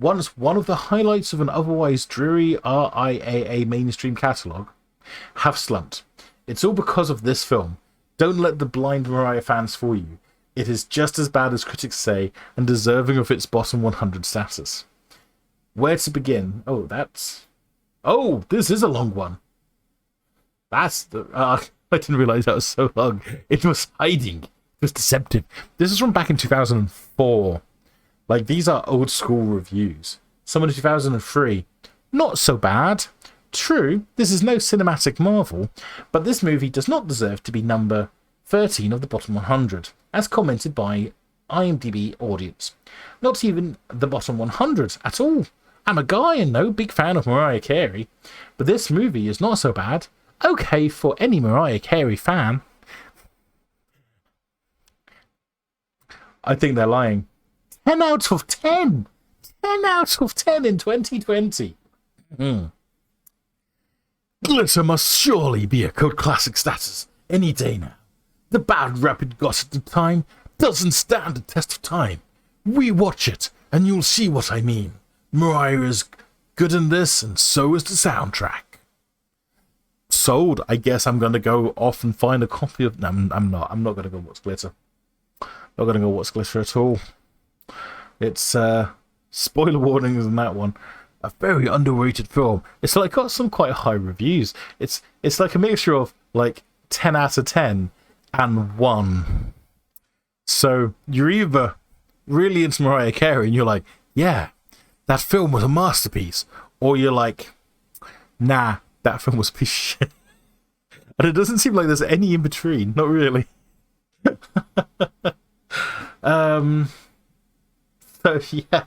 once one of the highlights of an otherwise dreary RIAA mainstream catalogue, have slumped. It's all because of this film. Don't let the blind Mariah fans fool you. It is just as bad as critics say and deserving of its bottom 100 status. Where to begin? Oh, this is a long one. I didn't realise that was so long. It was hiding. It was deceptive. This is from back in 2004. Like, these are old school reviews. Some in 2003. Not so bad. True, this is no cinematic marvel, but this movie does not deserve to be number 13 of the bottom 100, as commented by IMDb audience. Not even the bottom 100 at all. I'm a guy and no big fan of Mariah Carey, but this movie is not so bad. Okay for any Mariah Carey fan. I think they're lying. 10 out of 10! 10 out of 10 in 2020. Glitter must surely be a cult classic status any day now. The bad rap it got at the time doesn't stand the test of time. Rewatch it, and you'll see what I mean. Mariah is good in this, and so is the soundtrack. Sold. I guess I'm going to go off and find a copy of... No, I'm not. I'm not going to go watch Glitter. Not going to go watch Glitter at all. It's, spoiler warnings on that one. A very underrated film. It's like got some quite high reviews. It's like a mixture of like 10 out of 10 and 1. So you're either really into Mariah Carey and you're like, yeah, that film was a masterpiece, or you're like, nah, that film was a piece of shit. And it doesn't seem like there's any in between. Not really. So yeah,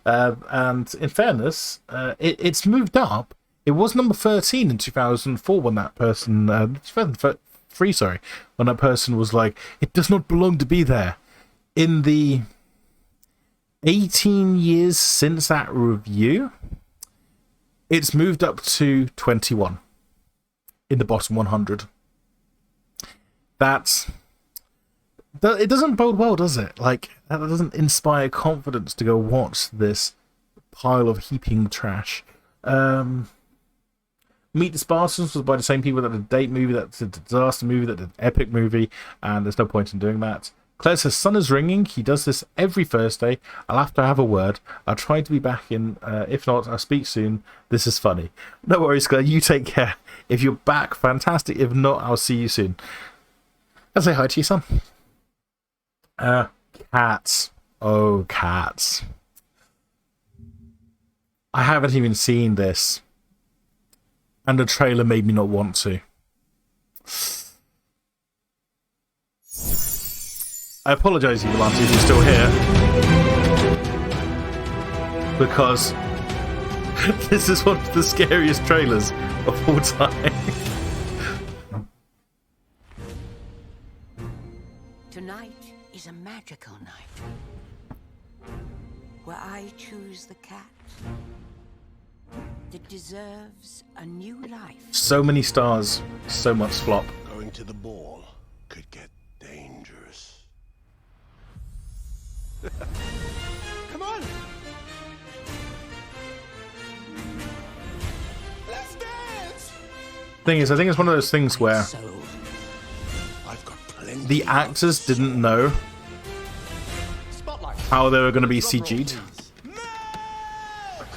and in fairness, it's moved up. It was number 13 in 2004 when that person, 2003, sorry, when that person was like, it does not belong to be there. In the 18 years since that review, it's moved up to 21 in the bottom 100. It doesn't bode well, does it? Like, that doesn't inspire confidence to go watch this pile of heaping trash. Meet the Spartans was by the same people that did Date movie, that did Disaster movie, that did Epic movie, and there's no point in doing that. Claire says, sun is ringing. He does this every Thursday. I'll have to have a word. I'll try to be back in. If not, I'll speak soon. This is funny. No worries, Claire. You take care. If you're back, fantastic. If not, I'll see you soon. I'll say hi to you, son. Cats. Oh, Cats. I haven't even seen this. And the trailer made me not want to. I apologise, Evil Auntie, if you're still here. Because this is one of the scariest trailers of all time. Tonight is a magical night where I choose the cat that deserves a new life. So many stars, so much flop. Going to the ball could get dangerous. Come on! Let's dance! Thing is, I think it's one of those things where the actors didn't know how they were going to be CG'd.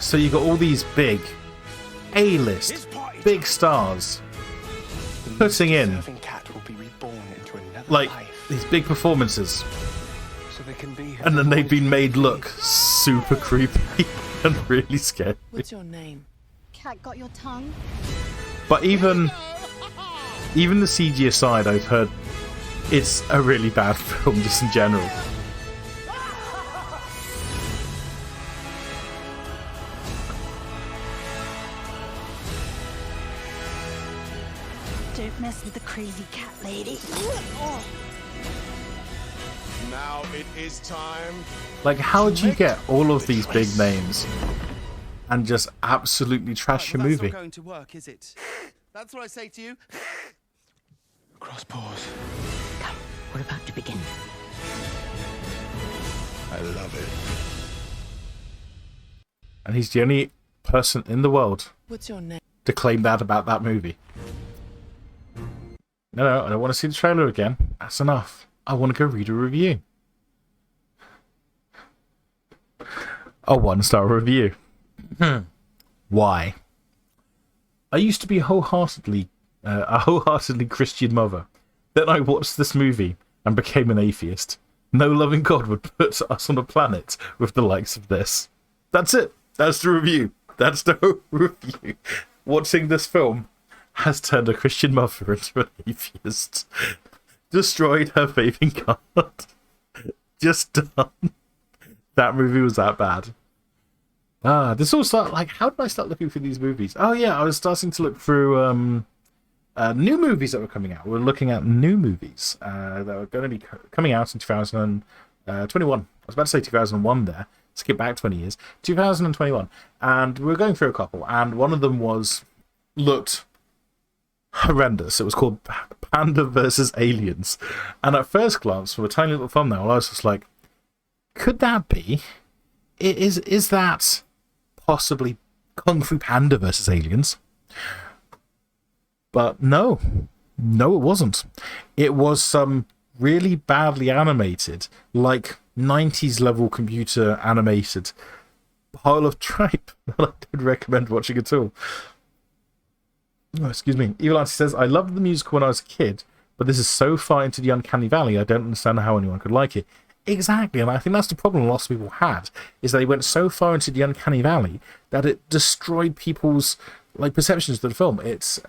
So you got all these big A-list, big stars putting in like these big performances, and then they've been made look super creepy and really scary. What's your name? Cat got your tongue? But even the CG aside, I've heard it's a really bad film just in general. Don't mess with the crazy cat lady. Now it is time. Like, how do you get all of these big names and just absolutely trash your movie? That's not going to work, is it? That's what I say to you. Cross paws. Come, we're about to begin. I love it. And he's the only person in the world What's your name? to claim that about that movie. No, I don't want to see the trailer again. That's enough. I want to go read a review. A 1-star review. Why? I used to be a wholeheartedly Christian mother. Then I watched this movie and became an atheist. No loving God would put us on a planet with the likes of this. That's it. That's the review. That's the whole review. Watching this film has turned a Christian mother into an atheist. Destroyed her faith in God. Just done. That movie was that bad. This all started, like, how did I start looking for these movies? Oh yeah, I was starting to look through new movies that were coming out. We're looking at new movies that were going to be coming out in 2021. I was about to say 2001 there. Skip back 20 years. 2021. And we were going through a couple, and one of them looked horrendous. It was called Panda vs. Aliens. And at first glance, from a tiny little thumbnail, I was just like, could that be? Is that possibly Kung Fu Panda versus Aliens? But no, it wasn't. It was some really badly animated, like 90s level computer animated pile of tripe that I don't recommend watching at all. Oh, excuse me. Evil Auntie says, I loved the musical when I was a kid, but this is so far into the uncanny valley, I don't understand how anyone could like it. Exactly, and I think that's the problem lots of people had, is they went so far into the uncanny valley that it destroyed people's perceptions of the film. It's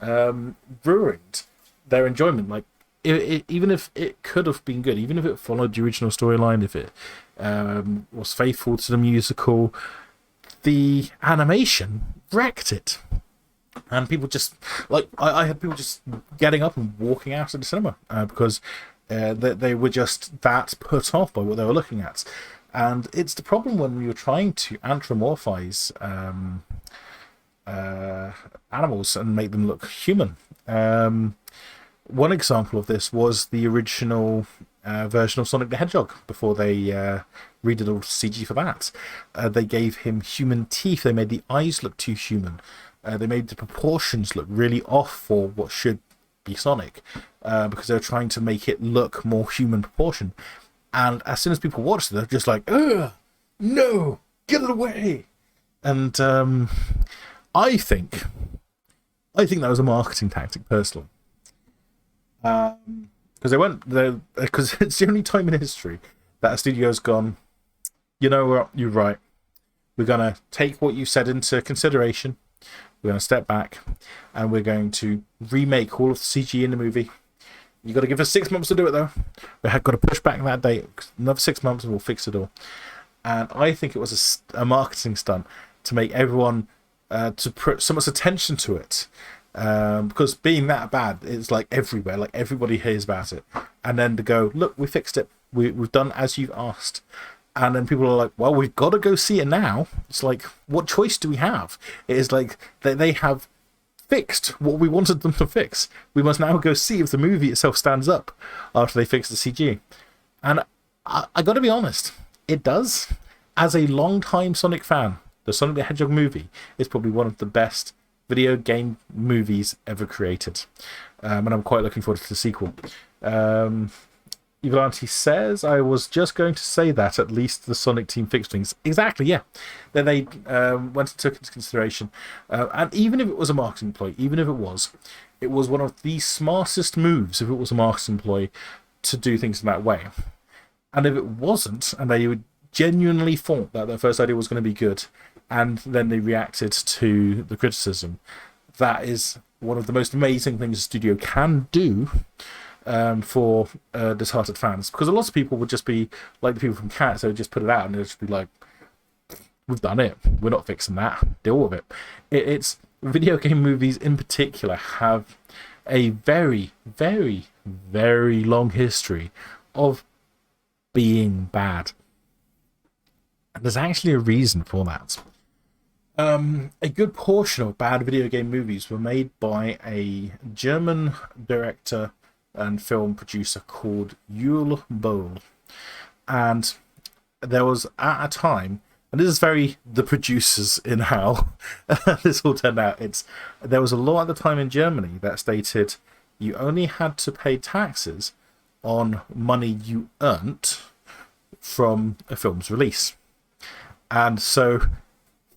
ruined their enjoyment. Like, even if it could have been good, even if it followed the original storyline, if it was faithful to the musical, the animation wrecked it. And people just, I had people just getting up and walking out of the cinema because they were just that put off by what they were looking at. And it's the problem when you're trying to anthropomorphize animals and make them look human. One example of this was the original version of Sonic the Hedgehog before they redid all CG for that. They gave him human teeth. They made the eyes look too human. They made the proportions look really off for what should be Sonic because they were trying to make it look more human proportion. And as soon as people watched it, they're just like, ugh, no, get it away. And I think that was a marketing tactic, personally. Because it's the only time in history that a studio's gone, you know what, you're right. We're going to take what you said into consideration. We're going to step back and we're going to remake all of the CG in the movie. You've got to give us 6 months to do it, though. We've got to push back that date. Another 6 months and we'll fix it all. And I think it was a marketing stunt to make everyone, to put so much attention to it. Because being that bad, it's like everywhere. Like everybody hears about it. And then to go, look, we fixed it. We've done as you've asked. And then people are like, well, we've got to go see it now. It's like, what choice do we have? It is like they have fixed what we wanted them to fix. We must now go see if the movie itself stands up after they fix the CG. And I got to be honest, it does. as a long-time Sonic fan, the Sonic the Hedgehog movie is probably one of the best video game movies ever created. And I'm quite looking forward to the sequel. Evil Auntie says, I was just going to say that at least the Sonic team fixings. Exactly, yeah. Then they went and took into consideration. And even if it was a marketing ploy, even if it was one of the smartest moves, if it was a marketing ploy, to do things in that way. And if it wasn't, and they would genuinely thought that their first idea was going to be good, and then they reacted to the criticism, that is one of the most amazing things a studio can do for disheartened fans. Because a lot of people would just be like the people from Cats, they would just put it out and they'd just be like, we've done it, we're not fixing that, deal with it. It's video game movies in particular have a very, very, very long history of being bad. And there's actually a reason for that. A good portion of bad video game movies were made by a German director and film producer called Yul Boll. And there was, at a time, and this is very the producers in how this all turned out, there was a law at the time in Germany that stated you only had to pay taxes on money you earned from a film's release. And so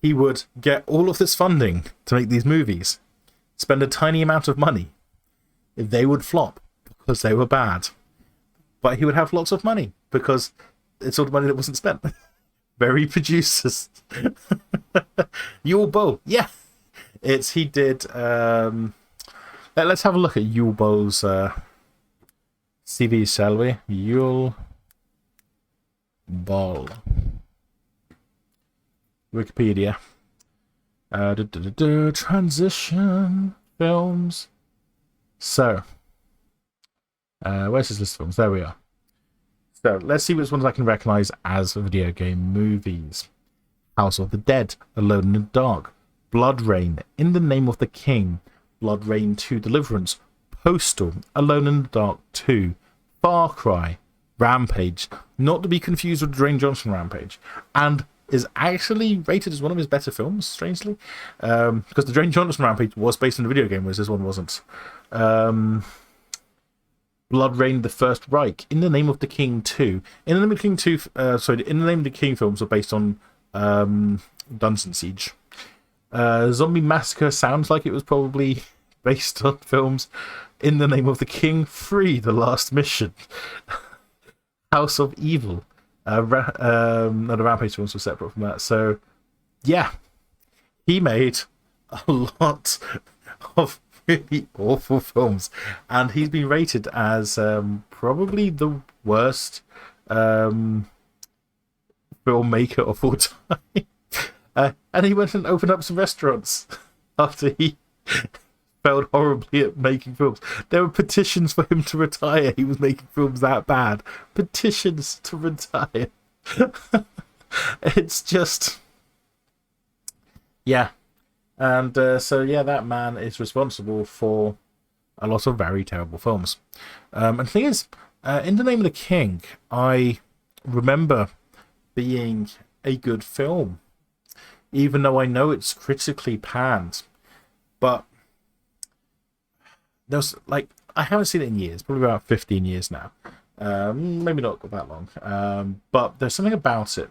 he would get all of this funding to make these movies, spend a tiny amount of money. They would flop because they were bad. But he would have lots of money because it's all the money that wasn't spent. Very producers. Yul Boll, yeah. He did. Let's have a look at Yul Boll's CV, shall we? Yul Boll. Wikipedia. Transition films. So, where's his list of films? There we are. So, let's see which ones I can recognize as video game movies. House of the Dead, Alone in the Dark, Blood Rain, In the Name of the King, Blood Rain 2 Deliverance, Postal, Alone in the Dark 2, Far Cry, Rampage, not to be confused with Dwayne Johnson Rampage, and is actually rated as one of his better films, strangely, because the Dwayne Johnson Rampage was based on a video game, whereas this one wasn't. Blood Rain, The First Reich, In the Name of the King 2. In the Name of the King 2, In the Name of the King films are based on Dungeon Siege. Zombie Massacre sounds like it was probably based on films. In the Name of the King 3, The Last Mission. House of Evil. No, the Rampage films were separate from that. So, yeah, he made a lot of really awful films, and he's been rated as probably the worst filmmaker of all time. And he went and opened up some restaurants after he failed horribly at making films. There were petitions for him to retire. He was making films that bad. Petitions to retire. It's just, yeah. And so, yeah, that man is responsible for a lot of very terrible films. And the thing is, In the Name of the King, I remember being a good film, even though I know it's critically panned. But there's I haven't seen it in years, probably about 15 years now. Maybe not that long. But there's something about it,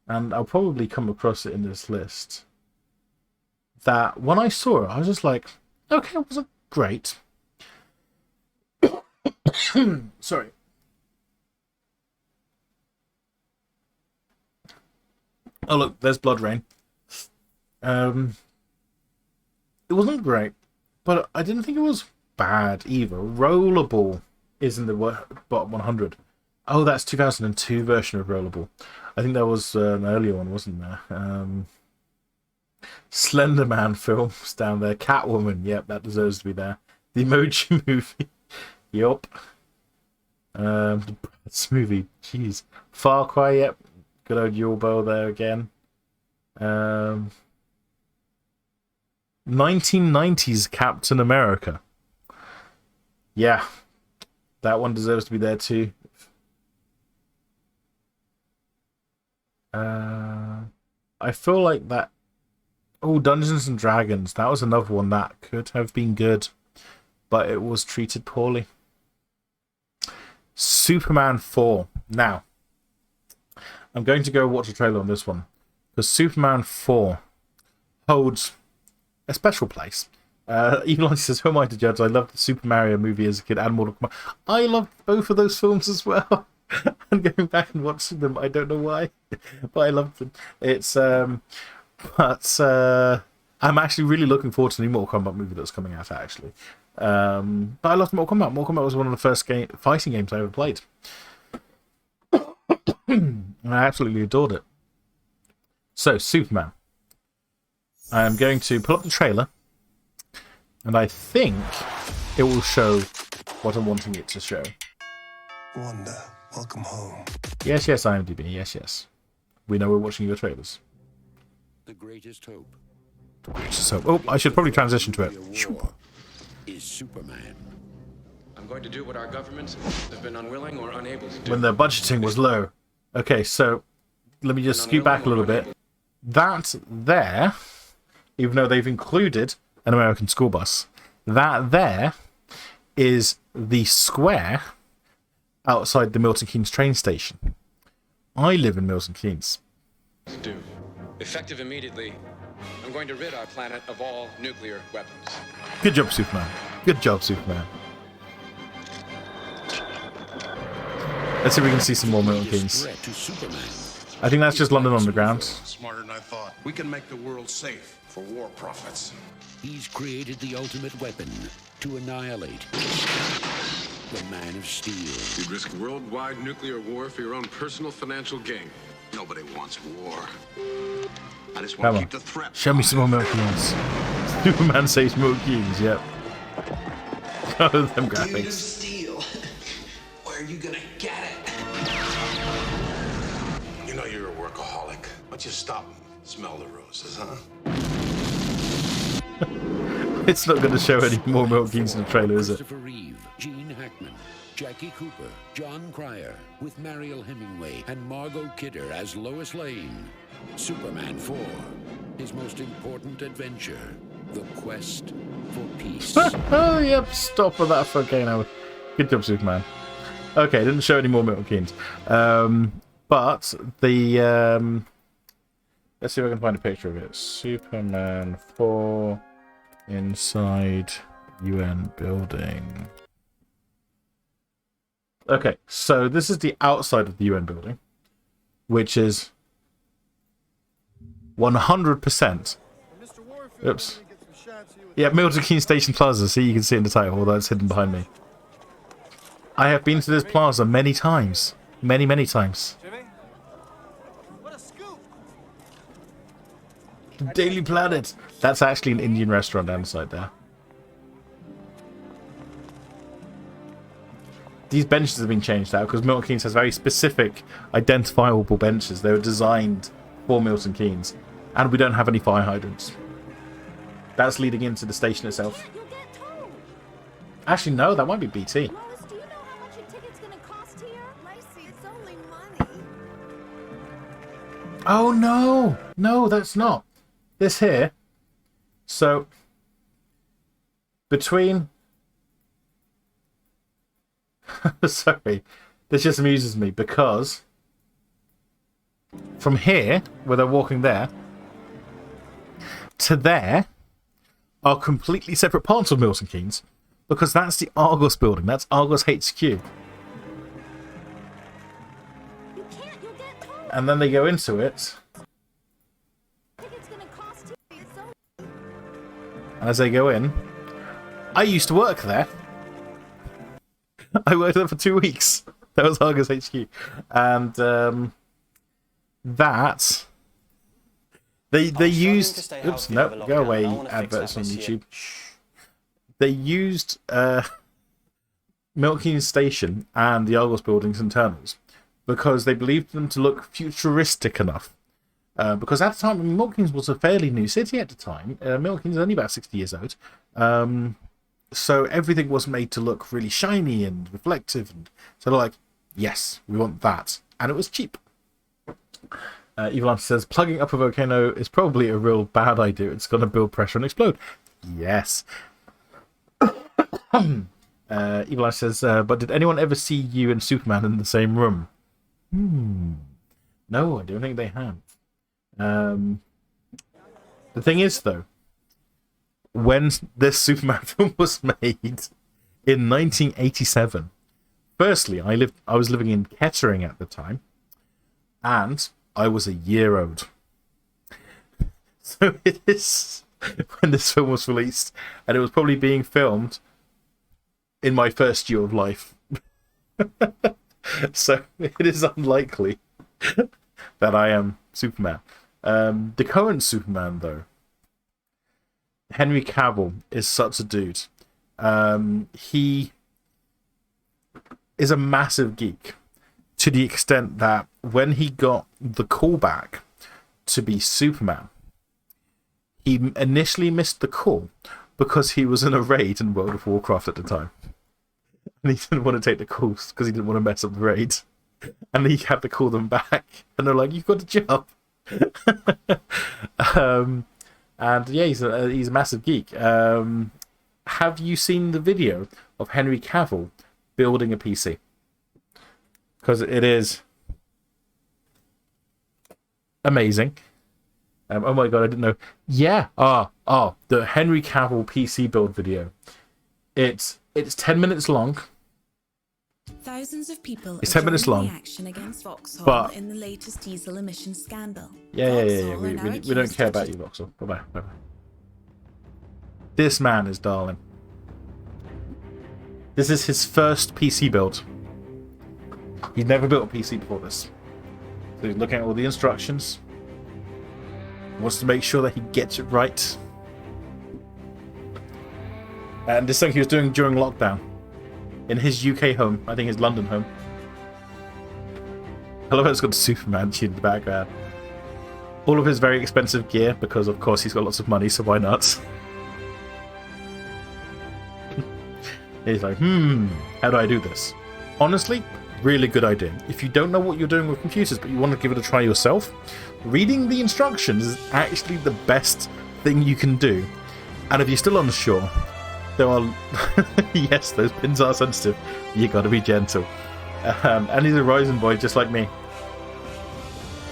and I'll probably come across it in this list, that when I saw it, I was just like, okay, it wasn't great. Sorry. Oh, look, there's Blood Rain. It wasn't great, but I didn't think it was bad either. Rollerball is in the bottom 100. Oh, that's 2002 version of Rollerball. I think there was an earlier one, wasn't there? Slender Man films down there. Catwoman, yep, that deserves to be there. The Emoji Movie, yup. The Bratz movie, jeez. Far Cry, yep. Good old Yul Boll there again. 1990s Captain America. Yeah, that one deserves to be there too. I feel like that. Oh, Dungeons and Dragons. That was another one that could have been good, but it was treated poorly. Superman 4. Now, I'm going to go watch a trailer on this one, because Superman 4 holds a special place. Elon says, who am I to judge? I loved the Super Mario movie as a kid and Mortal Kombat. I loved both of those films as well. I'm going back and watching them. I don't know why, but I loved them. It's I'm actually really looking forward to the new Mortal Kombat movie that's coming out, actually. But I loved Mortal Kombat. Mortal Kombat was one of the first fighting games I ever played. And I absolutely adored it. So, Superman. I am going to pull up the trailer, and I think it will show what I'm wanting it to show. Wanda, welcome home. Yes, IMDb. Yes. We know we're watching your trailers. The greatest hope. Oh, I should probably transition to it. Is Superman. I'm going to do what our governments have been unwilling or unable to do. When their budgeting was low. Okay, so let me just scoot back a little bit. That there, even though they've included an American school bus, that there is the square outside the Milton Keynes train station. I live in Milton Keynes. Do. Effective immediately, I'm going to rid our planet of all nuclear weapons. Good job, Superman. Good job, Superman. Let's see if we can see some more Milton Keynes. I think that's just London Underground. Smarter than I thought. We can make the world safe for war profits. He's created the ultimate weapon to annihilate the Man of Steel. You'd risk worldwide nuclear war for your own personal financial gain. Nobody wants war. I just want to keep the threat. Show me some more Milton Keynes. Superman saves Milton Keynes, yep. Oh, them graphics. Dude of Steel. Where are you gonna get it? You know you're a workaholic. Why don't you stop and smell the roses, huh? It's not going to show any more Milton Keynes in the trailer, is it? Christopher Reeve, Gene Hackman, Jackie Cooper, John Cryer, with Mariel Hemingway and Margot Kidder as Lois Lane. Superman 4, his most important adventure, the quest for peace. Oh, yep, stop with that for okay now. Good job, Superman. Okay, didn't show any more Milton Keynes. But the let's see if I can find a picture of it. Superman 4 inside UN building. Okay, so this is the outside of the UN building, which is 100%. Oops. Yeah, Milton Keynes Station Plaza. See, you can see it in the title, although it's hidden behind me. I have been to this plaza many times. Many times. The Daily Planet. That's actually an Indian restaurant down the side there. These benches have been changed out because Milton Keynes has very specific, identifiable benches. They were designed for Milton Keynes. And we don't have any fire hydrants. That's leading into the station itself. Actually, no, that might be BT. Oh, no. No, that's not. This here. So, between... Sorry. This just amuses me because from here, where they're walking there, to there are completely separate parts of Milton Keynes because that's the Argos building. That's Argos HQ. And then they go into it. And as they go in, I used to work there. I worked there for 2 weeks. That was Argos HQ. And that... They used... Oops, no, go away, adverts on YouTube. They used Milton Keynes Station and the Argos building's internals because they believed them to look futuristic enough. Because at the time, I mean, Milton Keynes was a fairly new city at the time. Milton Keynes is only about 60 years old. So everything was made to look really shiny and reflective. And so they're like, yes, we want that. And it was cheap. Evil Answer says, plugging up a volcano is probably a real bad idea. It's going to build pressure and explode. Yes. Evil Answer says, but did anyone ever see you and Superman in the same room? No, I don't think they have. The thing is, though, when this Superman film was made in 1987, firstly, I was living in Kettering at the time, and I was a year old. So it is when this film was released, and it was probably being filmed in my first year of life. So it is unlikely that I am Superman. The current Superman, though, Henry Cavill, is such a dude. He is a massive geek, to the extent that when he got the callback to be Superman, he initially missed the call because he was in a raid in World of Warcraft at the time. And he didn't want to take the calls because he didn't want to mess up the raid. And he had to call them back. And they're like, you've got a job. And yeah, he's a massive geek. Have you seen the video of Henry Cavill building a PC? Because it is amazing. Oh my god, I didn't know. Yeah. The Henry Cavill PC build video. It's 10 minutes long. Thousands of people it's 10 minutes long. Action against Vauxhall but in the latest diesel emission scandal. Yeah. We don't care about you, Vauxhall. Bye bye. This man is darling. This is his first PC build. He's never built a PC before this. So he's looking at all the instructions. Wants to make sure that he gets it right. And this thing he was doing during lockdown. In his UK home. I think his London home. I love how it's got Superman in the background. All of his very expensive gear, because of course he's got lots of money, so why not? He's like, how do I do this? Honestly, really good idea. If you don't know what you're doing with computers, but you want to give it a try yourself, reading the instructions is actually the best thing you can do. And if you're still unsure, there are... yes, those pins are sensitive. You gotta be gentle. And he's a Ryzen boy, just like me.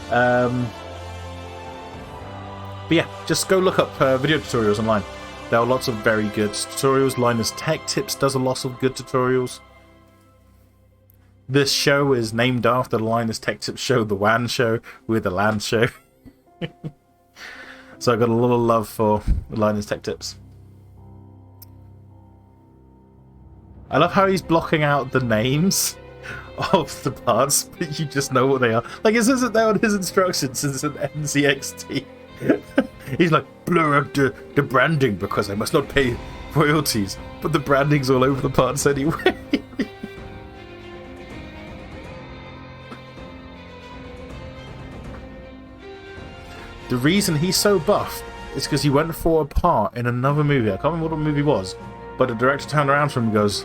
But yeah, just go look up video tutorials online. There are lots of very good tutorials. Linus Tech Tips does a lot of good tutorials. This show is named after the Linus Tech Tips show, the WAN show, with the LAN Show. So I got a lot of love for Linus Tech Tips. I love how he's blocking out the names of the parts, but you just know what they are. Like, it says it there on his instructions, it's an NZXT. He's like, blur out the branding because I must not pay royalties. But the branding's all over the parts anyway. The reason he's so buff is because he went for a part in another movie. I can't remember what the movie was. But the director turned around to him and goes,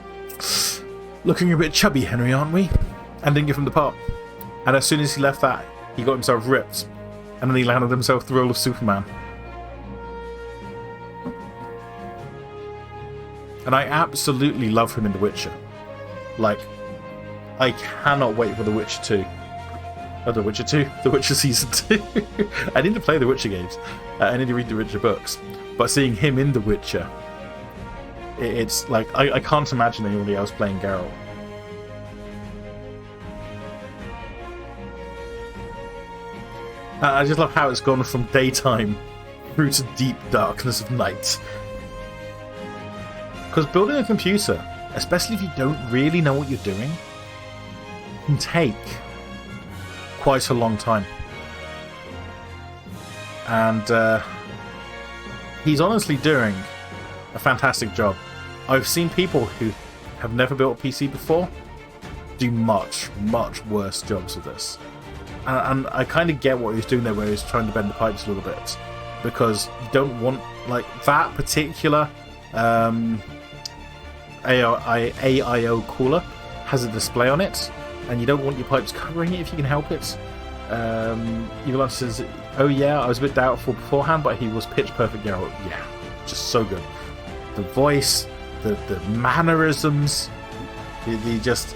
looking a bit chubby, Henry, aren't we? And didn't give him the part. And as soon as he left that, he got himself ripped. And then he landed himself the role of Superman. And I absolutely love him in The Witcher. Like, I cannot wait for The Witcher 2. Oh, The Witcher 2? The Witcher Season 2. I need to play The Witcher games. I need to read The Witcher books. But seeing him in The Witcher, it's like, I can't imagine anybody else playing Geralt. I just love how it's gone from daytime through to deep darkness of night. Because building a computer, especially if you don't really know what you're doing, can take quite a long time. And he's honestly doing a fantastic job. I've seen people who have never built a PC before do much, much worse jobs with this. And I kind of get what he's doing there, where he's trying to bend the pipes a little bit. Because you don't want, like, that particular AIO cooler has a display on it, and you don't want your pipes covering it if you can help it. Evil Answer says, oh yeah, I was a bit doubtful beforehand, but he was pitch perfect. Yeah, just so good. The voice, the mannerisms, the just...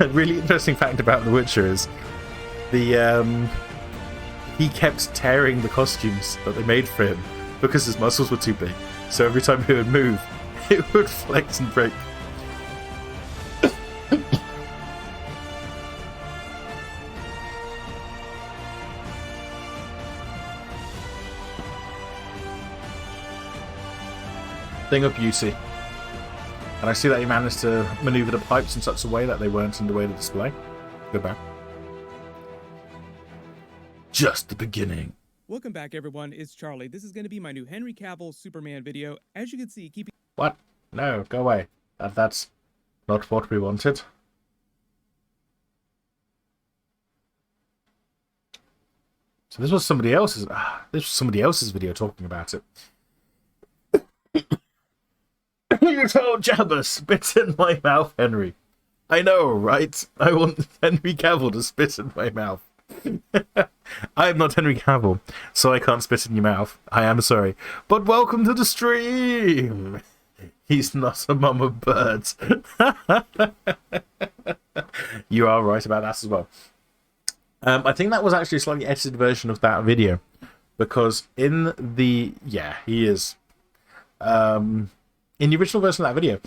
A really interesting fact about The Witcher is he kept tearing the costumes that they made for him because his muscles were too big. So every time he would move, it would flex and break. Thing of beauty. And I see that he managed to maneuver the pipes in such a way that they weren't in the way of the display. Go back. Just the beginning. Welcome back, everyone. It's Charlie. This is going to be my new Henry Cavill Superman video. As you can see, keeping... What? No, go away. That's not what we wanted. So this was somebody else's... this was somebody else's video talking about it. You told Jabba, spit in my mouth, Henry. I know, right? I want Henry Cavill to spit in my mouth. I am not Henry Cavill, so I can't spit in your mouth. I am sorry. But welcome to the stream! He's not a mum of birds. You are right about that as well. I think that was actually a slightly edited version of that video. Because in the... Yeah, he is... in the original version of that video,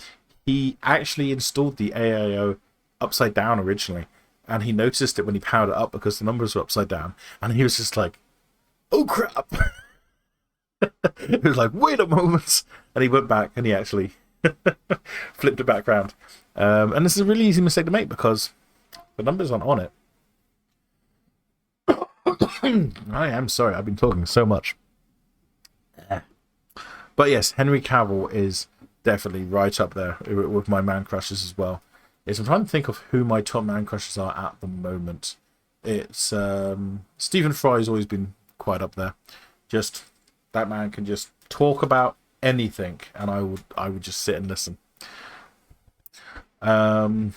he actually installed the AIO upside down originally, and he noticed it when he powered it up because the numbers were upside down, and he was just like, oh crap! He was like, wait a moment! And he went back and he actually flipped it back around. And this is a really easy mistake to make because the numbers aren't on it. I am sorry, I've been talking so much. But yes, Henry Cavill is definitely right up there with my man crushes as well. I'm trying to think of who my top man crushes are at the moment. It's Stephen Fry's always been quite up there. Just that man can just talk about anything, and I would just sit and listen. Bear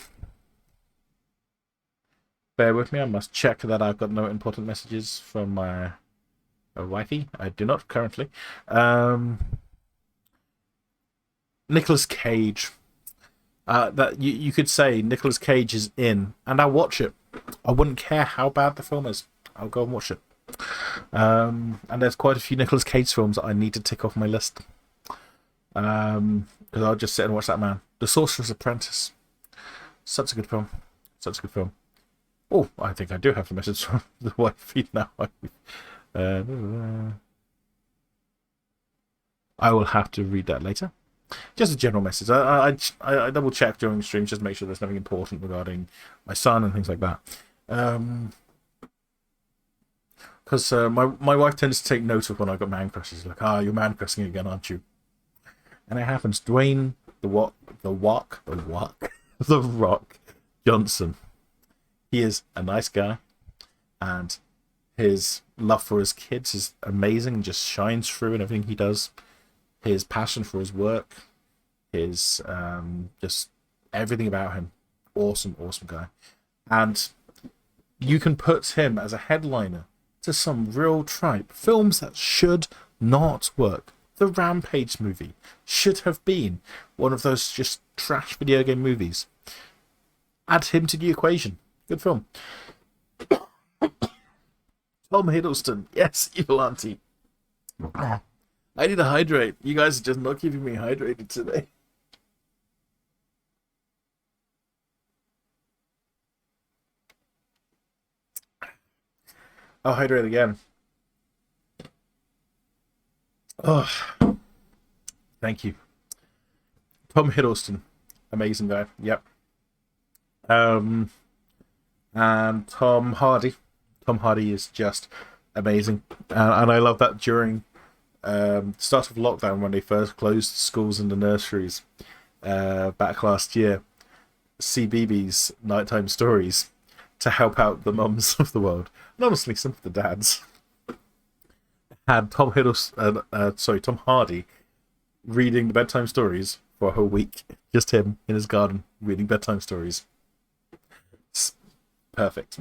with me, I must check that I've got no important messages from my wifey. I do not currently. Nicolas Cage. That you could say Nicolas Cage is in, and I'll watch it. I wouldn't care how bad the film is. I'll go and watch it. And there's quite a few Nicolas Cage films that I need to tick off my list. Because I'll just sit and watch that man. The Sorcerer's Apprentice. Such a good film. Such a good film. Oh, I think I do have the message from the wifey now. I will have to read that later. Just a general message. I double check during the stream just to make sure there's nothing important regarding my son and things like that. Because my wife tends to take note of when I got man crushes. Like, you're man crushing again, aren't you? And it happens. Dwayne the Rock Johnson. He is a nice guy, and his love for his kids is amazing and just shines through in everything he does. His passion for his work, his just everything about him. Awesome guy. And you can put him as a headliner to some real tripe films that should not work. The Rampage movie should have been one of those just trash video game movies. Add him to the equation. Good film. Tom Hiddleston. Yes, evil auntie. I need to hydrate. You guys are just not keeping me hydrated today. I'll hydrate again. Oh, thank you. Tom Hiddleston. Amazing guy. Yep. And Tom Hardy. Tom Hardy is just amazing. And I love that during start of lockdown when they first closed schools and the nurseries back last year, CBeebies Nighttime Stories to help out the mums of the world, and honestly some of the dads, had Tom Hardy reading the bedtime stories for a whole week. Just him in his garden reading bedtime stories. It's perfect.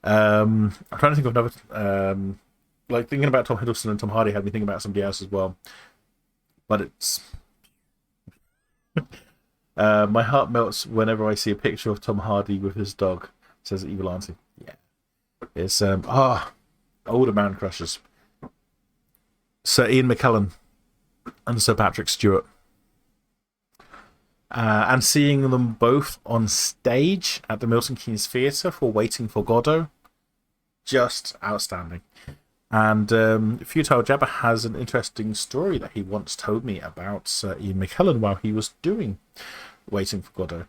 I'm trying to think of another. Like thinking about Tom Hiddleston and Tom Hardy had me thinking about somebody else as well. But it's my heart melts whenever I see a picture of Tom Hardy with his dog. Says Evil Auntie. Yeah, it's older man crushes. Sir Ian McKellen and Sir Patrick Stewart. And seeing them both on stage at the Milton Keynes Theatre for Waiting for Godot, just outstanding. And Futile Jabber has an interesting story that he once told me about Sir Ian McKellen while he was doing Waiting for Godot.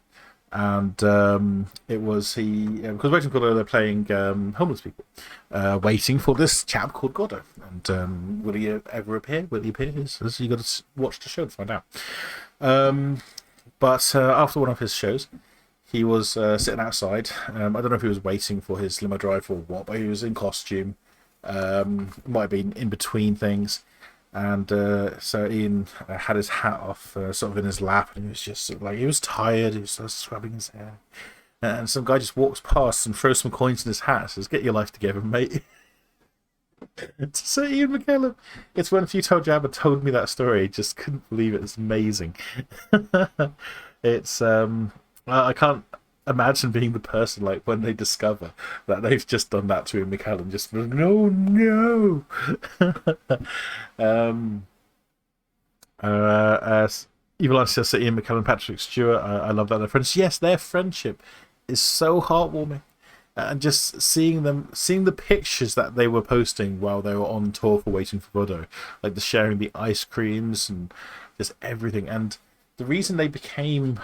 And it was because Waiting for Godot, they're playing homeless people, waiting for this chap called Godot. And will he ever appear? Will he appear? You got to watch the show to find out. But after one of his shows, he was sitting outside. I don't know if he was waiting for his limo drive or what, but he was in costume. Might have been in between things. And so Ian had his hat off, sort of in his lap, and he was just sort of like, he was tired, he was sort of scrubbing his hair. And some guy just walks past and throws some coins in his hat, says, "Get your life together, mate." So Ian McKellen, it's when Futile Jabber told me that story, just couldn't believe it. It's amazing. It's I can't imagine being the person like when they discover that they've just done that to Ian McKellen. Just no. Evil Eye says Ian McKellen, Patrick Stewart. I love that they're friends. Yes, their friendship is so heartwarming. And just seeing the pictures that they were posting while they were on tour for Waiting for Godot, like the sharing the ice creams and just everything. And the reason they became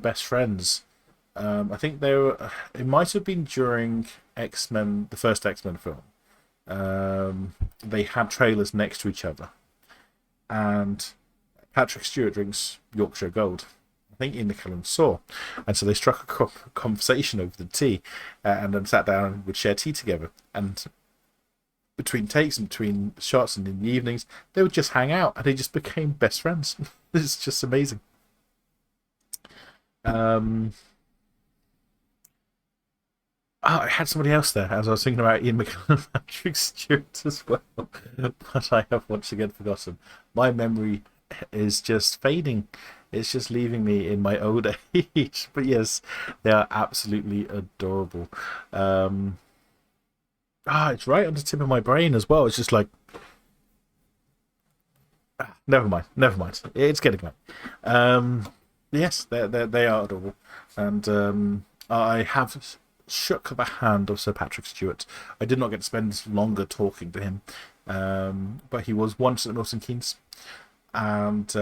best friends, I think it might have been during X-Men, the first X-Men film. They had trailers next to each other, and Patrick Stewart drinks Yorkshire Gold. I think Ian McKellen saw, and so they struck a conversation over the tea, and then sat down and would share tea together. And between takes and between shots and in the evenings, they would just hang out, and they just became best friends. It's just amazing. I had somebody else there as I was thinking about Ian McKellen and Patrick Stewart as well, but I have once again forgotten. My memory is just fading. It's just leaving me in my old age. But yes, they are absolutely adorable. It's right on the tip of my brain as well. It's just like, never mind. It's getting late. Yes, they are adorable, and I have shook the hand of Sir Patrick Stewart. I did not get to spend longer talking to him, but he was once at Milton Keynes, and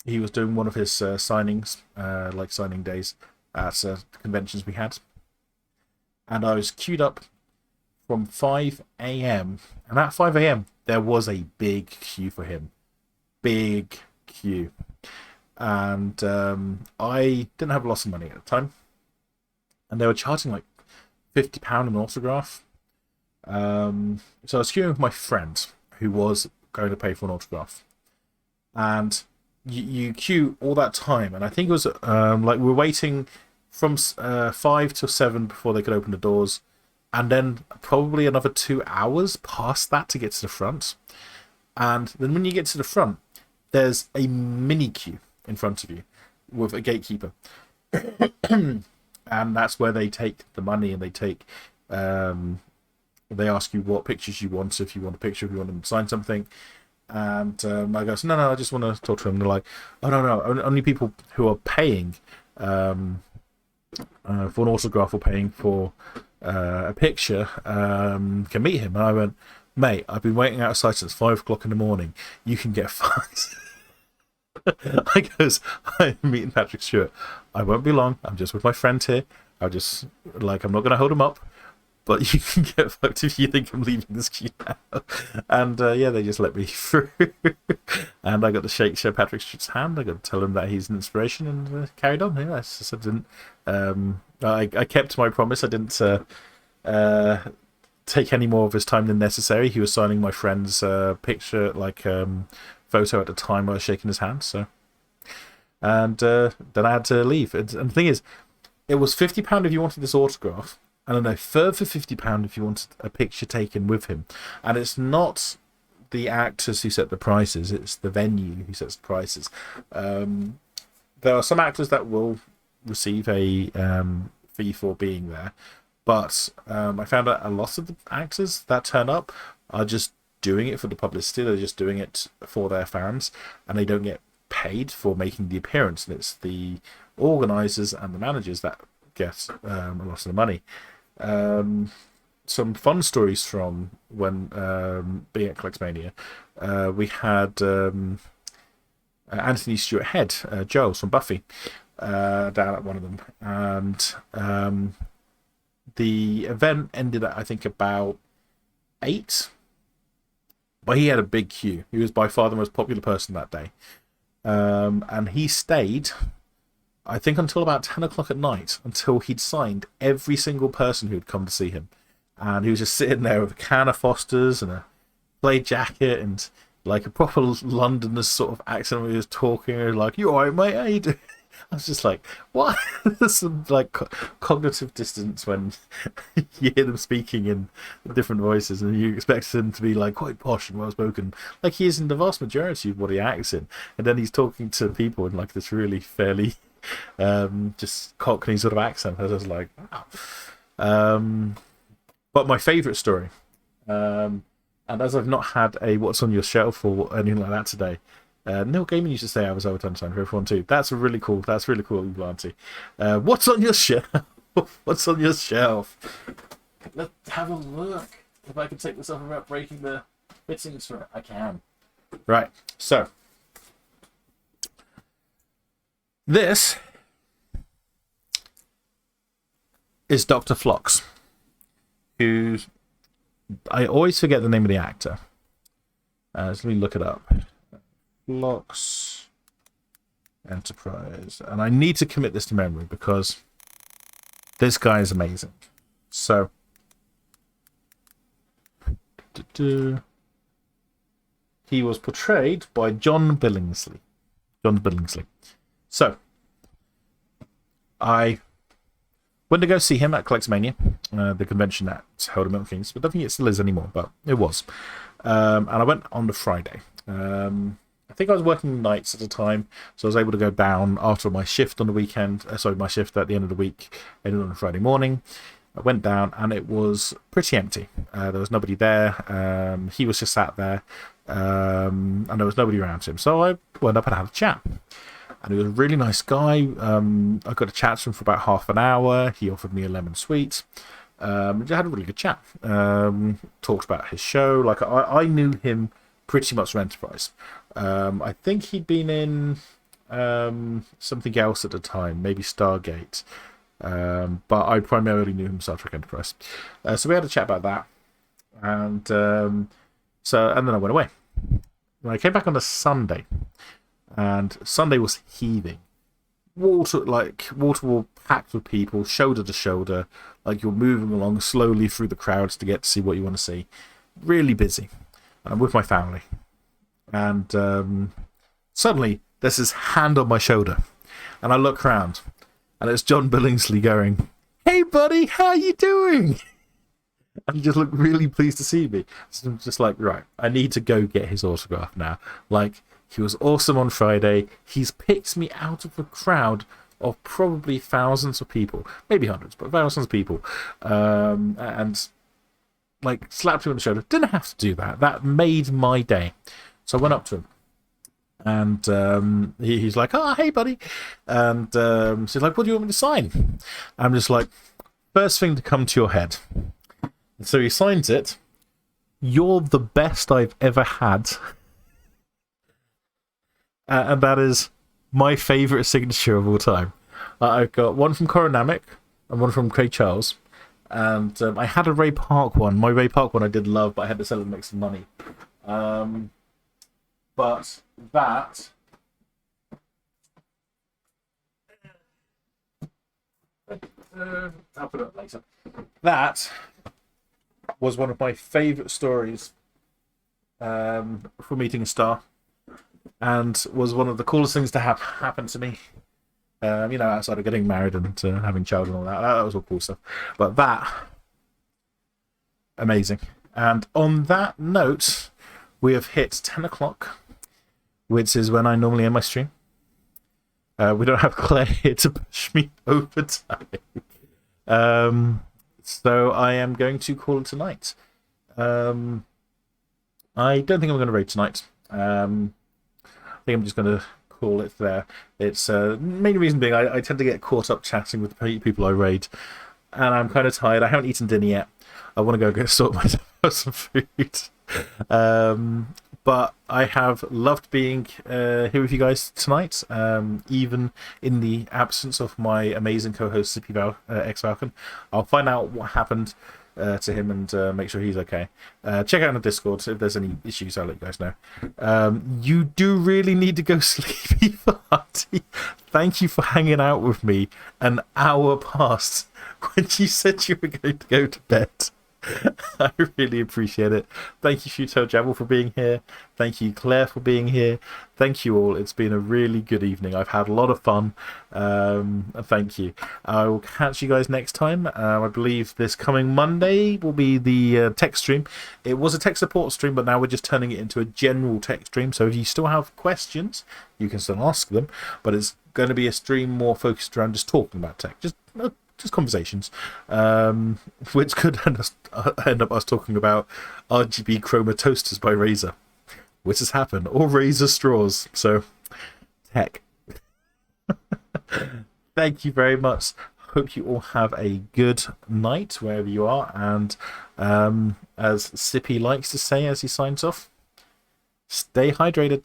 he was doing one of his signings, like signing days at conventions we had, and I was queued up from 5 a.m. and at 5 a.m. there was a big queue for him, big queue, and I didn't have a lot of money at the time, and they were charging like £50 an autograph. So I was queuing with my friend who was going to pay for an autograph, and you queue all that time, and I think it was like we were waiting from 5 till 7 before they could open the doors, and then probably another 2 hours past that to get to the front. And then when you get to the front, there's a mini queue in front of you with a gatekeeper. And that's where they take the money, and they take they ask you what pictures you want. So if you want a picture, if you want them to sign something. And I go, no, I just want to talk to them. And they're like, oh, no, only people who are paying for an autograph or paying for a picture can meet him. And I went, mate, I've been waiting outside since 5 o'clock in the morning. You can get fucked. I goes, I'm meeting Patrick Stewart. I won't be long. I'm just with my friend here. I'm not going to hold him up. But you can get fucked if you think I'm leaving this queue now. And they just let me through. And I got to shake Sir Patrick Stewart's hand. I got to tell him that he's an inspiration, and carried on. Yeah, I didn't. I kept my promise. I didn't take any more of his time than necessary. He was signing my friend's picture, photo at the time I was shaking his hand. So, and then I had to leave. And the thing is, it was £50 if you wanted this autograph. I don't know, further £50 if you wanted a picture taken with him. And it's not the actors who set the prices, it's the venue who sets the prices. There are some actors that will receive a fee for being there, but I found out a lot of the actors that turn up are just doing it for the publicity. They're just doing it for their fans, and they don't get paid for making the appearance. And it's the organisers and the managers that get a lot of the money. Some fun stories from when being at Collectmania. We had Anthony Stewart Head, Giles from Buffy, down at one of them, and the event ended at I think about 8, but he had a big queue. He was by far the most popular person that day, and he stayed I think until about 10 o'clock at night, until he'd signed every single person who'd come to see him. And he was just sitting there with a can of Foster's and a plaid jacket and like a proper Londoner sort of accent when he was talking. Like, "You alright, mate? How you doing?" I was just like, what? There's some like cognitive distance when you hear them speaking in different voices, and you expect them to be like quite posh and well spoken, like he is in the vast majority of what he acts in. And then he's talking to people in like this really fairly just Cockney sort of accent. I was just like, wow. But my favourite story, and as I've not had a what's on your shelf or anything like that today, Neil Gaiman used to say I was over time for everyone too. That's really cool, Evil Auntie. What's on your shelf? What's on your shelf? Let's have a look. If I can take this off without breaking the fittings for it, I can. Right, so this is Dr. Phlox, who I always forget the name of the actor. So let me look it up. Phlox Enterprise, and I need to commit this to memory because this guy is amazing. So he was portrayed by John Billingsley. So I went to go see him at Collectmania, the convention at held in Milton Keynes, but I don't think it still is anymore, but it was. And I went on the Friday. I think I was working nights at the time, so I was able to go down after my shift on the weekend. My shift at the end of the week ended on a Friday morning. I went down, and it was pretty empty. There was nobody there. He was just sat there, and there was nobody around him. So I went up and had a chat. And he was a really nice guy. I got to chat to him for about half an hour. He offered me a lemon sweet. Just had a really good chat. Talked about his show. Like I knew him pretty much from Enterprise. I think he'd been in something else at the time, maybe Stargate. But I primarily knew him Star Trek Enterprise. So we had a chat about that. And then I went away. When I came back on a Sunday, and Sunday was heaving. Water wall packed with people, shoulder to shoulder, like you're moving along slowly through the crowds to get to see what you want to see. Really busy. And I'm with my family. And suddenly, there's this hand on my shoulder. And I look around, and it's John Billingsley going, "Hey, buddy, how you doing?" And he just looked really pleased to see me. So I'm just like, right, I need to go get his autograph now. Like, he was awesome on Friday. He's picked me out of a crowd of probably thousands of people. Maybe hundreds, but thousands of people. And, like, slapped him on the shoulder. Didn't have to do that. That made my day. So I went up to him. And he's like, "Oh, hey, buddy." And so he's like, "What do you want me to sign?" I'm just like, "First thing to come to your head." And so he signs it. "You're the best I've ever had." And that is my favourite signature of all time. I've got one from Coronamic and one from Craig Charles. And I had a Ray Park one. My Ray Park one I did love, but I had to sell it to make some money. But that... I'll put it up later. That was one of my favourite stories for meeting a star. And was one of the coolest things to have happen to me. You know, outside of getting married and having child and all that. That was all cool stuff. But that, amazing. And on that note, we have hit 10 o'clock, which is when I normally end my stream. We don't have Claire here to push me over time. So I am going to call it tonight. I don't think I'm going to raid tonight. I think I'm just going to call it there. It's main reason being I tend to get caught up chatting with the people I raid, and I'm kind of tired. I haven't eaten dinner yet. I want to go sort myself out some food. But I have loved being here with you guys tonight, even in the absence of my amazing co-host Zippy X Falcon. I'll find out what happened to him and make sure he's okay. Check out the Discord if there's any issues. I'll let you guys know. You do really need to go sleepy, Farty. Thank you for hanging out with me an hour past when you said you were going to go to bed. I really appreciate it. Thank you, Futo Jabble, for being here. Thank you, Claire, for being here. Thank you all. It's been a really good evening. I've had a lot of fun. Thank you. I will catch you guys next time. I believe this coming Monday will be the tech stream. It was a tech support stream, but now we're just turning it into a general tech stream. So if you still have questions, you can still ask them. But it's going to be a stream more focused around just talking about tech. Just conversations, which could end up us talking about RGB chroma toasters by Rezal, which has happened, or Razor straws. So, tech. Thank you very much. Hope you all have a good night wherever you are, and as Zippy likes to say as he signs off, stay hydrated.